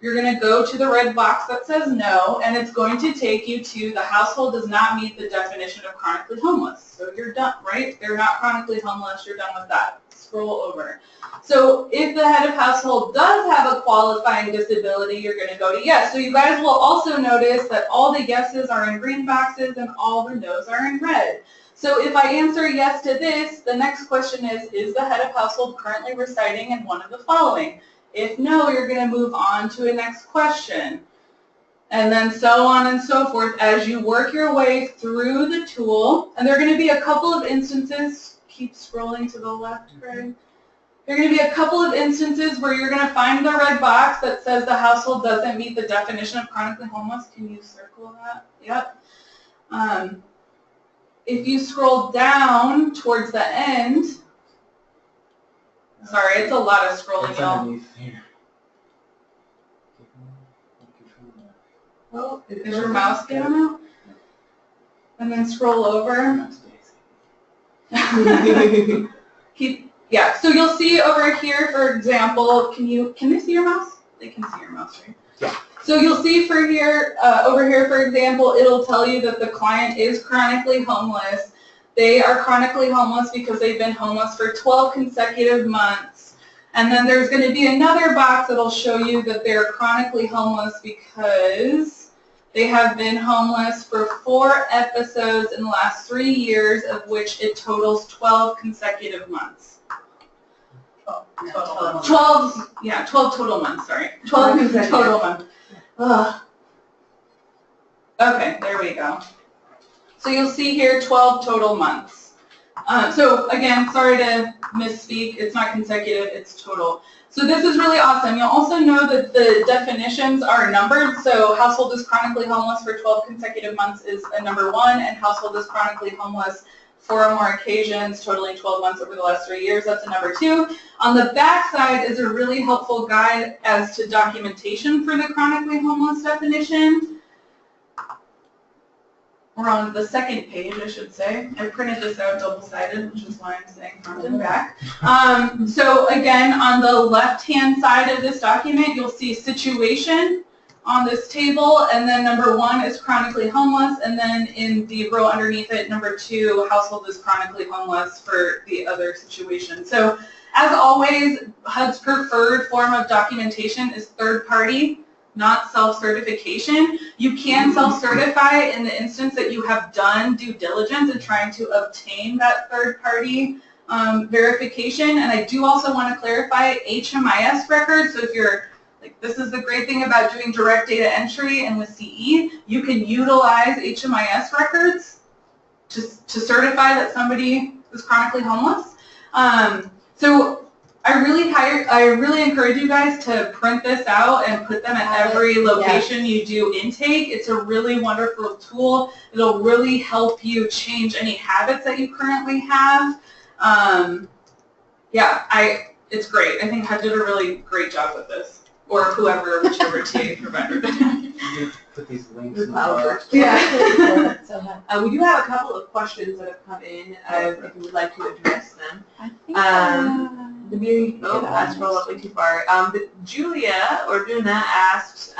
you're going to go to the red box that says no, and it's going to take you to the household does not meet the definition of chronically homeless. So you're done, right? They're not chronically homeless. You're done with that. Scroll over. So if the head of household does have a qualifying disability, you're going to go to yes. So you guys will also notice that all the yeses are in green boxes and all the nos are in red. So if I answer yes to this, the next question is the head of household currently residing in one of the following? If no, you're going to move on to a next question. And then so on and so forth as you work your way through the tool. And there are going to be a couple of instances, keep scrolling to the left, Craig. There are going to be a couple of instances where you're going to find the red box that says the household doesn't meet the definition of chronically homeless. Can you circle that? Yep. If you scroll down towards the end, Sorry, it's a lot of scrolling, It's y'all. underneath here. Oh, is your mouse down now? And then scroll over. Yeah, so you'll see over here, for example, can they see your mouse? They can see your mouse, right? Yeah. So you'll see for here, over here, for example, it'll tell you that the client is chronically homeless. They are chronically homeless because they've been homeless for 12 consecutive months. And then there's going to be another box that'll show you that they're chronically homeless because they have been homeless for 4 episodes in the last 3 years, of which it totals 12 consecutive months. 12 total months, sorry. 12 total months. Ugh. Okay, there we go. So you'll see here 12 total months. So again, sorry to misspeak, it's not consecutive, it's total. So this is really awesome. You'll also know that the definitions are numbered. So household is chronically homeless for 12 consecutive months is a number 1, and household is chronically homeless 4 or more occasions, totaling 12 months over the last 3 years. That's a number 2. On the back side is a really helpful guide as to documentation for the chronically homeless definition. We're on the second page, I should say. I printed this out double-sided, which is why I'm saying front and back. So again, on the left-hand side of this document, you'll see situation on this table, and then number 1 is chronically homeless, and then in the row underneath it, number 2, household is chronically homeless for the other situation. So as always, HUD's preferred form of documentation is third party, not self-certification. You can self-certify in the instance that you have done due diligence in trying to obtain that third party verification. And I do also want to clarify HMIS records. So if you're this is the great thing about doing direct data entry, and with CE, you can utilize HMIS records to certify that somebody is chronically homeless. So I really encourage you guys to print this out and put them at every location you do intake. It's a really wonderful tool. It'll really help you change any habits that you currently have. It's great. I think HUD did a really great job with this. Or whichever TA provider. You put these links in the bar. Yeah. We do have a couple of questions that have come in, if you would like to address them. I think I scrolled up way too far. Julia asked,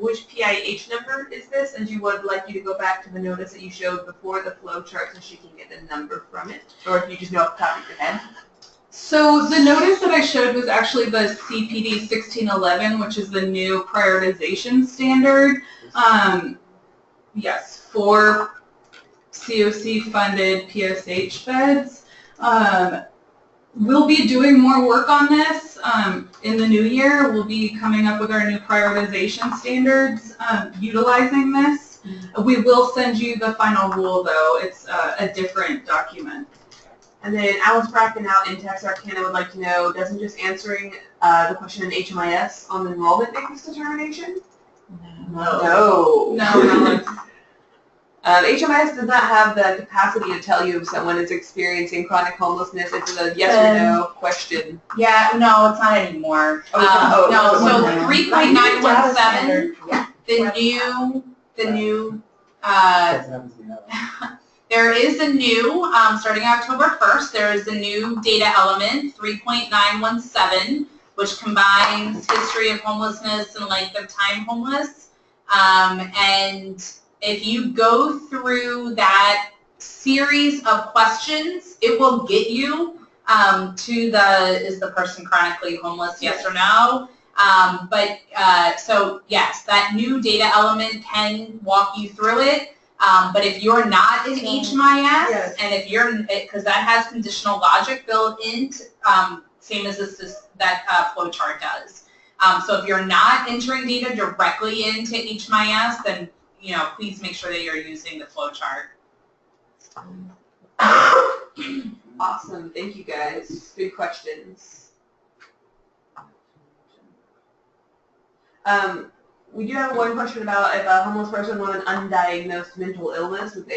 which PIH number is this? And she would like you to go back to the notice that you showed before the flow chart so she can get the number from it. Or if you just know off the top of your head. So the notice that I showed was actually the CPD 1611, which is the new prioritization standard. Yes, for CoC-funded PSH beds. We'll be doing more work on this in the new year. We'll be coming up with our new prioritization standards utilizing this. We will send you the final rule, though. It's a different document. And then Alice Bracken out in Texarkana would like to know, doesn't just answering the question in HMIS on the enrollment make this determination? No. HMIS does not have the capacity to tell you if someone is experiencing chronic homelessness. It's a yes or no question. Yeah, no, it's not anymore. So 3.917, the new there is a new, starting October 1st, there is a new data element, 3.917, which combines history of homelessness and length of time homeless. And if you go through that series of questions, it will get you to is the person chronically homeless, yes or no? So yes, that new data element can walk you through it. But if you're not in HMIS, and if you're, because that has conditional logic built in, same as that flow chart does. So if you're not entering data directly into HMIS, then please make sure that you're using the flow chart. Awesome, thank you guys. Good questions. We do have one question about if a homeless person with an undiagnosed mental illness, would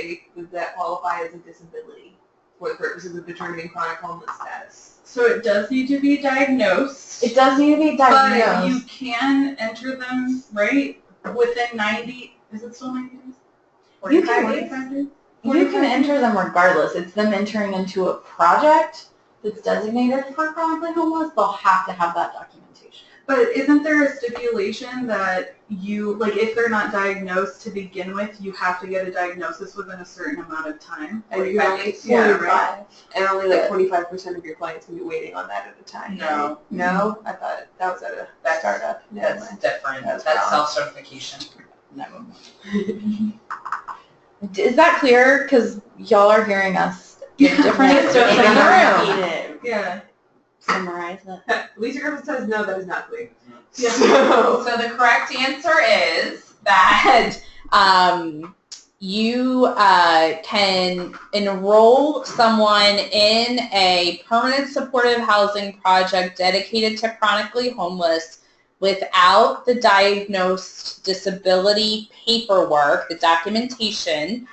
that qualify as a disability? for the purposes of determining chronic homeless status. So it does need to be diagnosed. It does need to be But diagnosed. you can enter them, right, within 90, is it still 90 days? You can- 45 days? You can enter them regardless. It's them entering into a project that's designated for chronically homeless. They'll have to have that documentation. But isn't there a stipulation that you, like, if they're not diagnosed to begin with, you have to get a diagnosis within a certain amount of time? And you only, Yeah, right. and only like 45% of your clients can be waiting on that at a time. No. No? I thought that was at a startup. Never That's mind. different. That's That's wrong. self-certification. Never mind. Is that clear? Because y'all are hearing us give different answers in the room. Yeah. Summarize it. Lisa Griffin says no, that is not clear. Yeah. So the correct answer is that you can enroll someone in a permanent supportive housing project dedicated to chronically homeless without the diagnosed disability paperwork, the documentation,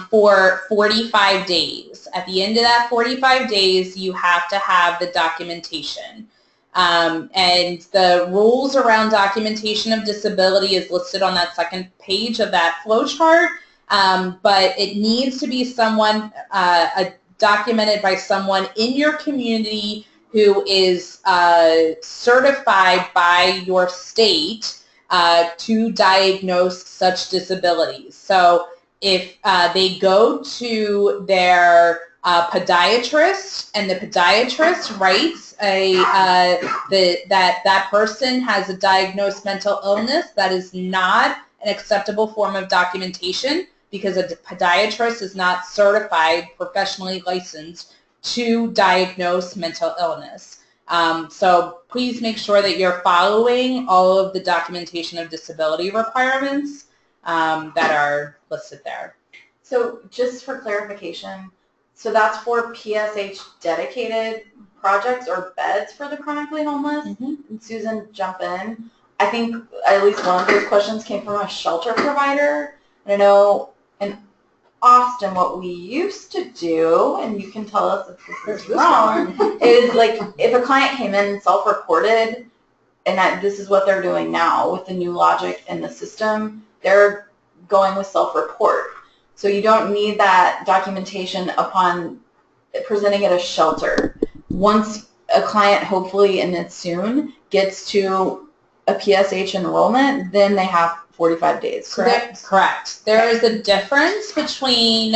for 45 days. At the end of that 45 days, you have to have the documentation. And the rules around documentation of disability is listed on that second page of that flow chart, but it needs to be someone, documented by someone in your community who is certified by your state to diagnose such disabilities. So if they go to their podiatrist and the podiatrist writes that person has a diagnosed mental illness, that is not an acceptable form of documentation because a podiatrist is not certified, professionally licensed to diagnose mental illness. So please make sure that you're following all of the documentation of disability requirements that are listed there. So just for clarification, so that's for PSH dedicated projects or beds for the chronically homeless? And Susan, jump in. I think at least one of those questions came from a shelter provider. And I know in Austin what we used to do, and you can tell us if this is wrong, is like if a client came in and self-reported, and this is what they're doing now with the new logic in the system, they're going with self-report. So you don't need that documentation upon presenting at a shelter. Once a client, hopefully, and it's soon, gets to a PSH enrollment, then they have 45 days, correct? Correct. There is a difference between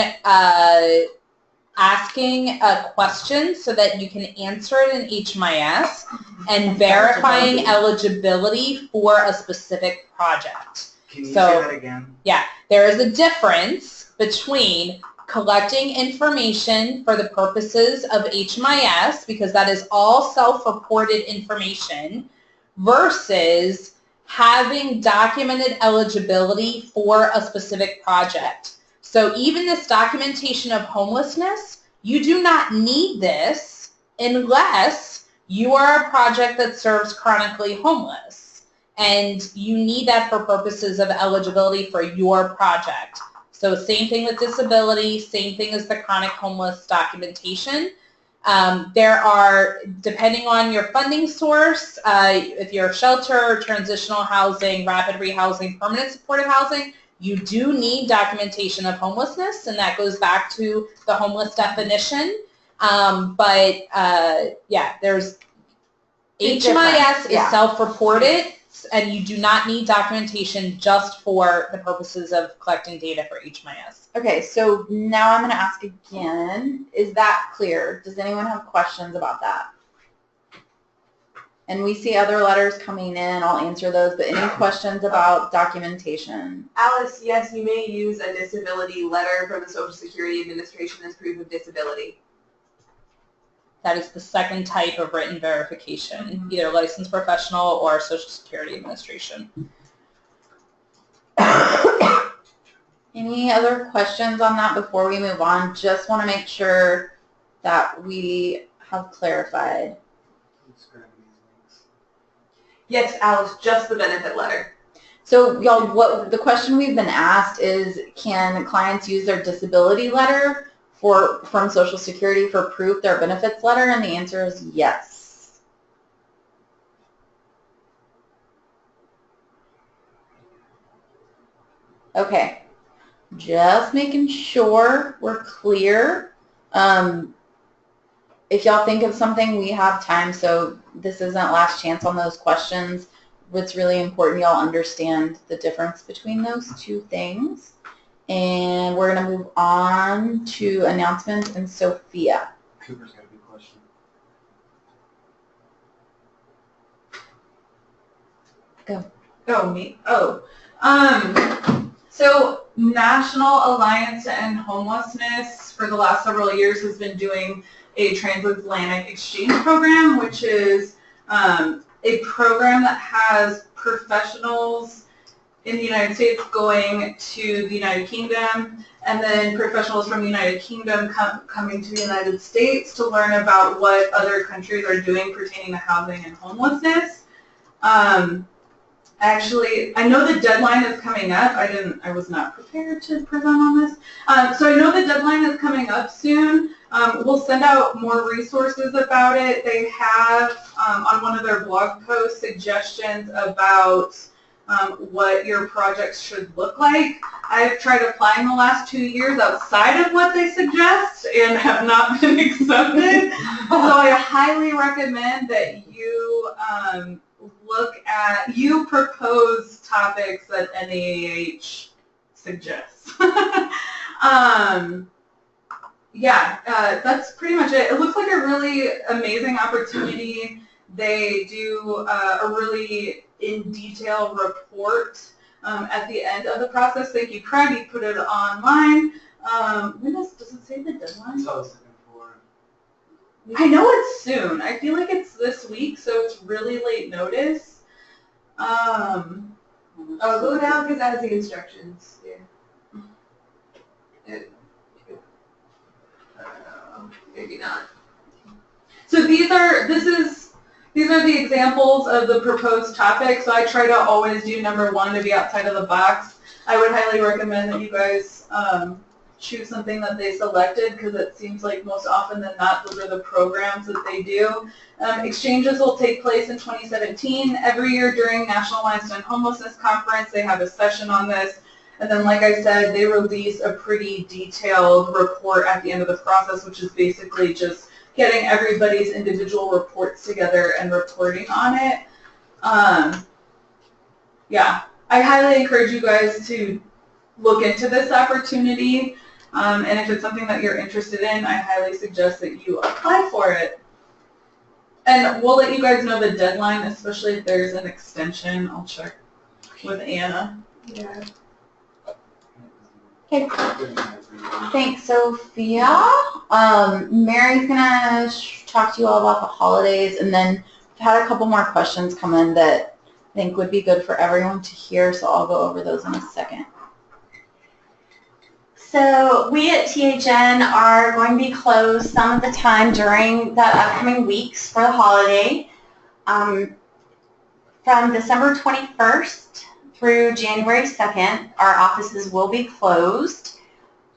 asking a question so that you can answer it in HMIS and verifying eligibility for a specific project. Can you So- say that again? Yeah, there is a difference between collecting information for the purposes of HMIS, because that is all self-reported information, versus having documented eligibility for a specific project. So even this documentation of homelessness, you do not need this unless you are a project that serves chronically homeless. And you need that for purposes of eligibility for your project. So same thing with disability, same thing as the chronic homeless documentation. There are, depending on your funding source, if you're shelter, transitional housing, rapid rehousing, permanent supportive housing, you do need documentation of homelessness, and that goes back to the homeless definition. Yeah, there's HMIS is self-reported, and you do not need documentation just for the purposes of collecting data for HMIS. Okay, so now I'm going to ask again, is that clear? Does anyone have questions about that? And we see other letters coming in, I'll answer those, but any questions about documentation? Alice, yes, you may use a disability letter from the Social Security Administration as proof of disability. That is the second type of written verification, either licensed professional or Social Security Administration. Any other questions on that before we move on? Just want to make sure that we have clarified. Yes, Alice, just the benefit letter. So y'all, what the question we've been asked is, can clients use their disability letter from Social Security for proof their benefits letter? And the answer is yes. Okay, just making sure we're clear. If y'all think of something, we have time, so this isn't last chance on those questions. It's really important y'all understand the difference between those two things. And we're going to move on to announcements and Sophia. Cooper's got a good question. Go. Oh, me? Oh. So National Alliance to End Homelessness for the last several years has been doing a transatlantic exchange program, which is a program that has professionals in the United States going to the United Kingdom, and then professionals from the United Kingdom coming to the United States to learn about what other countries are doing pertaining to housing and homelessness. Actually, I know the deadline is coming up. I was not prepared to present on this. So I know the deadline is coming up soon. We'll send out more resources about it. They have on one of their blog posts suggestions about what your projects should look like. I've tried applying the last 2 years outside of what they suggest and have not been accepted. So I highly recommend that you you propose topics that NAH suggests. Yeah, that's pretty much it. It looks like a really amazing opportunity. They do a really in-detail report at the end of the process. Thank you, Craig. You put it online. Does it say the deadline? I know it's soon. I feel like it's this week, so it's really late notice. Go down because that has the instructions. Yeah. Maybe not. So these are the examples of the proposed topics. So I try to always do number 1 to be outside of the box. I would highly recommend that you guys choose something that they selected, because it seems like most often than not, those are the programs that they do. Exchanges will take place in 2017. Every year during National Alliance to End Homelessness Conference, they have a session on this. And then, like I said, they release a pretty detailed report at the end of the process, which is basically just getting everybody's individual reports together and reporting on it. Yeah, I highly encourage you guys to look into this opportunity. And if it's something that you're interested in, I highly suggest that you apply for it. And we'll let you guys know the deadline, especially if there's an extension. I'll check with Anna. Yeah. Okay. Thanks, Sophia. Mary's gonna talk to you all about the holidays, and then I've had a couple more questions come in that I think would be good for everyone to hear, so I'll go over those in a second. So we at THN are going to be closed some of the time during the upcoming weeks for the holiday. From December 21st through January 2nd, our offices will be closed.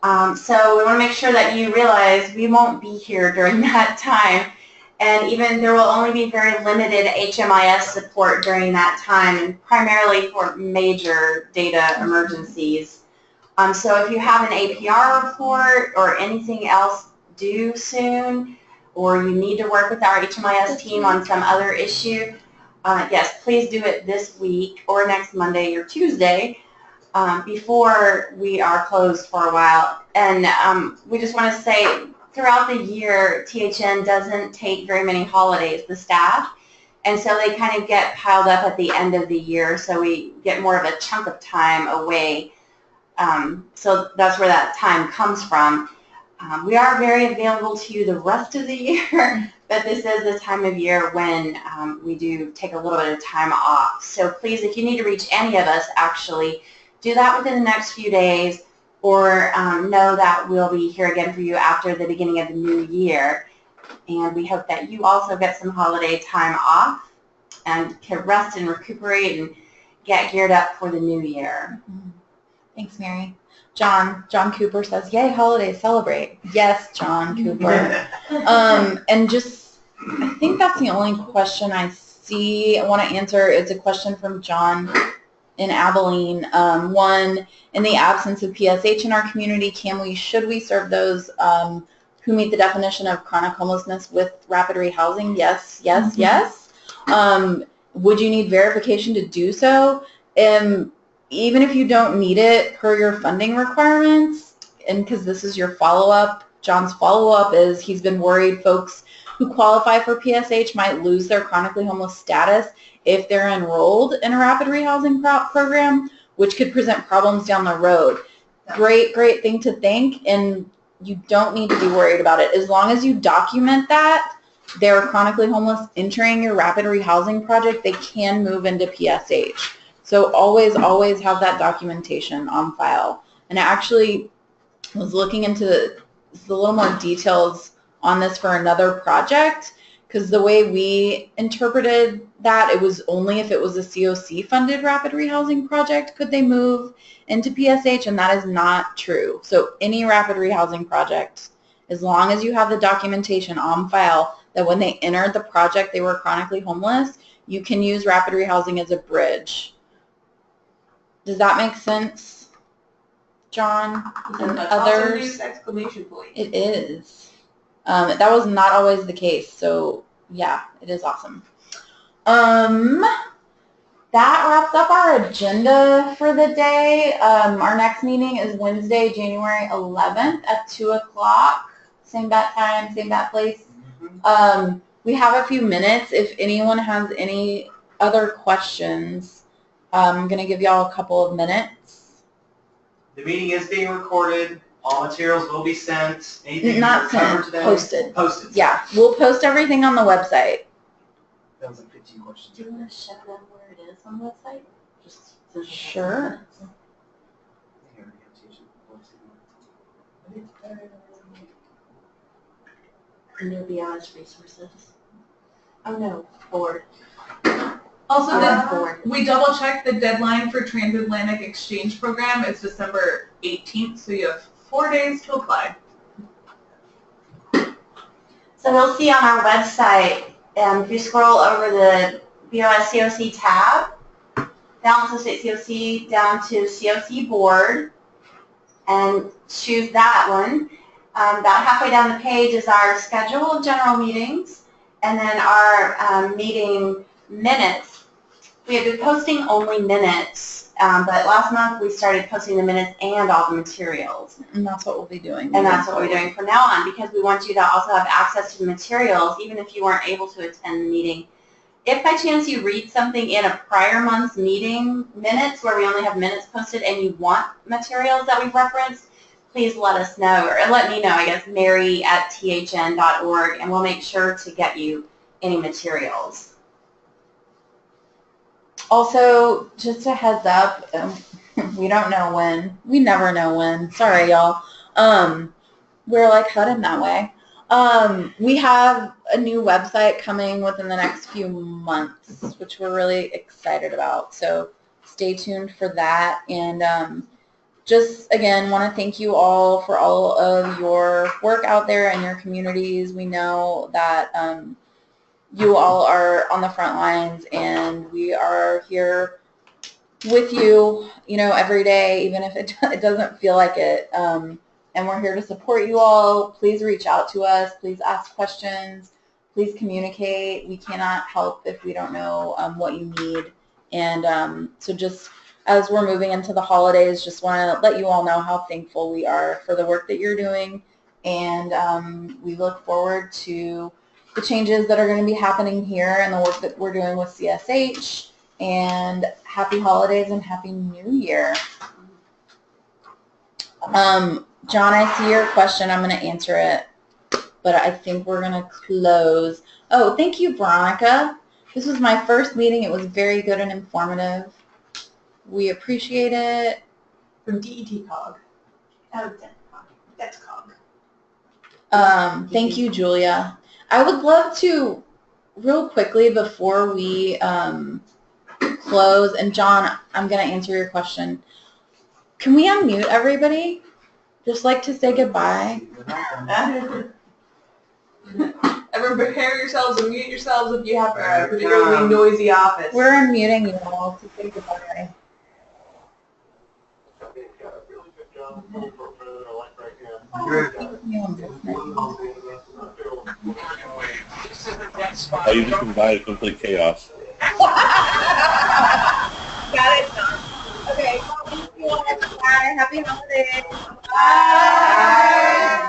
So we want to make sure that you realize we won't be here during that time. And even there will only be very limited HMIS support during that time, and primarily for major data emergencies. So if you have an APR report or anything else due soon, or you need to work with our HMIS team on some other issue, yes, please do it this week or next Monday or Tuesday before we are closed for a while. And we just want to say, throughout the year, THN doesn't take very many holidays, the staff, and so they kind of get piled up at the end of the year, so we get more of a chunk of time away. So that's where that time comes from. We are very available to you the rest of the year, but this is the time of year when we do take a little bit of time off. So please, if you need to reach any of us, actually, do that within the next few days, or know that we'll be here again for you after the beginning of the new year. And we hope that you also get some holiday time off and can rest and recuperate and get geared up for the new year. Thanks, Mary. John Cooper says, yay, holidays, celebrate. Yes, John Cooper. And just, I think that's the only question I see. I want to answer. It's a question from John in Abilene. One, in the absence of PSH in our community, should we serve those who meet the definition of chronic homelessness with rapid rehousing? Yes, yes, yes. Would you need verification to do so? Even if you don't need it per your funding requirements, and because this is your follow-up, John's follow-up is he's been worried folks who qualify for PSH might lose their chronically homeless status if they're enrolled in a rapid rehousing program, which could present problems down the road. Great thing to think, and you don't need to be worried about it. As long as you document that they're chronically homeless entering your rapid rehousing project, they can move into PSH. So always have that documentation on file. And I actually was looking into a little more details on this for another project, because the way we interpreted that, it was only if it was a CoC funded rapid rehousing project could they move into PSH, and that is not true. So any rapid rehousing project, as long as you have the documentation on file that when they entered the project they were chronically homeless, you can use rapid rehousing as a bridge. Does that make sense, John? And others? Exclamation point. It is. That was not always the case, so yeah, it is awesome. That wraps up our agenda for the day. Our next meeting is Wednesday, January 11th at 2 o'clock. Same bat time, same bat place. We have a few minutes. If anyone has any other questions, I'm going to give y'all a couple of minutes. The meeting is being recorded. All materials will be sent. Anything Not sent, today? posted. Posted. Yeah, we'll post everything on the website. That was like 15 questions. Do you want to show them where it is on the website? Just Sure. Under Beyond's resources. Oh no, board. Also, Board. we double checked the deadline for Transatlantic Exchange Program. It's December 18th, so you have 4 days to apply. So you'll see on our website, if you scroll over the BOS CoC tab, down to State CoC, down to CoC Board, and choose that one. About halfway down the page is our schedule of general meetings, and then our meeting minutes. We have been posting only minutes, but last month we started posting the minutes and all the materials. And that's what we'll be doing. And that's what we're doing from now on, because we want you to also have access to the materials, even if you weren't able to attend the meeting. If by chance you read something in a prior month's meeting minutes where we only have minutes posted and you want materials that we've referenced, please let us know, or let me know, I guess, mary@thn.org, and we'll make sure to get you any materials. Also, just a heads up, we don't know when. We never know when. Sorry, y'all. We're like heading that way. We have a new website coming within the next few months, which we're really excited about. So stay tuned for that. And just, again, want to thank you all for all of your work out there in your communities. We know that you all are on the front lines, and we are here with you, every day, even if it doesn't feel like it. And we're here to support you all. Please reach out to us. Please ask questions. Please communicate. We cannot help if we don't know what you need. And so just as we're moving into the holidays, just want to let you all know how thankful we are for the work that you're doing. And we look forward to the changes that are going to be happening here and the work that we're doing with CSH. And happy holidays and happy New Year. John, I see your question. I'm going to answer it, but I think we're going to close. Oh, thank you, Veronica. This was my first meeting. It was very good and informative. We appreciate it. From DET CoG. Oh, That's CoG. Thank you, Julia. I would love to, real quickly before we close, and John, I'm going to answer your question. Can we unmute everybody? Just like to say goodbye. Everyone prepare yourselves and mute yourselves if you have a particularly noisy office. We're unmuting you all to say goodbye. Oh, you just invited complete chaos. Got it done. Okay. Bye. Happy holidays. Bye.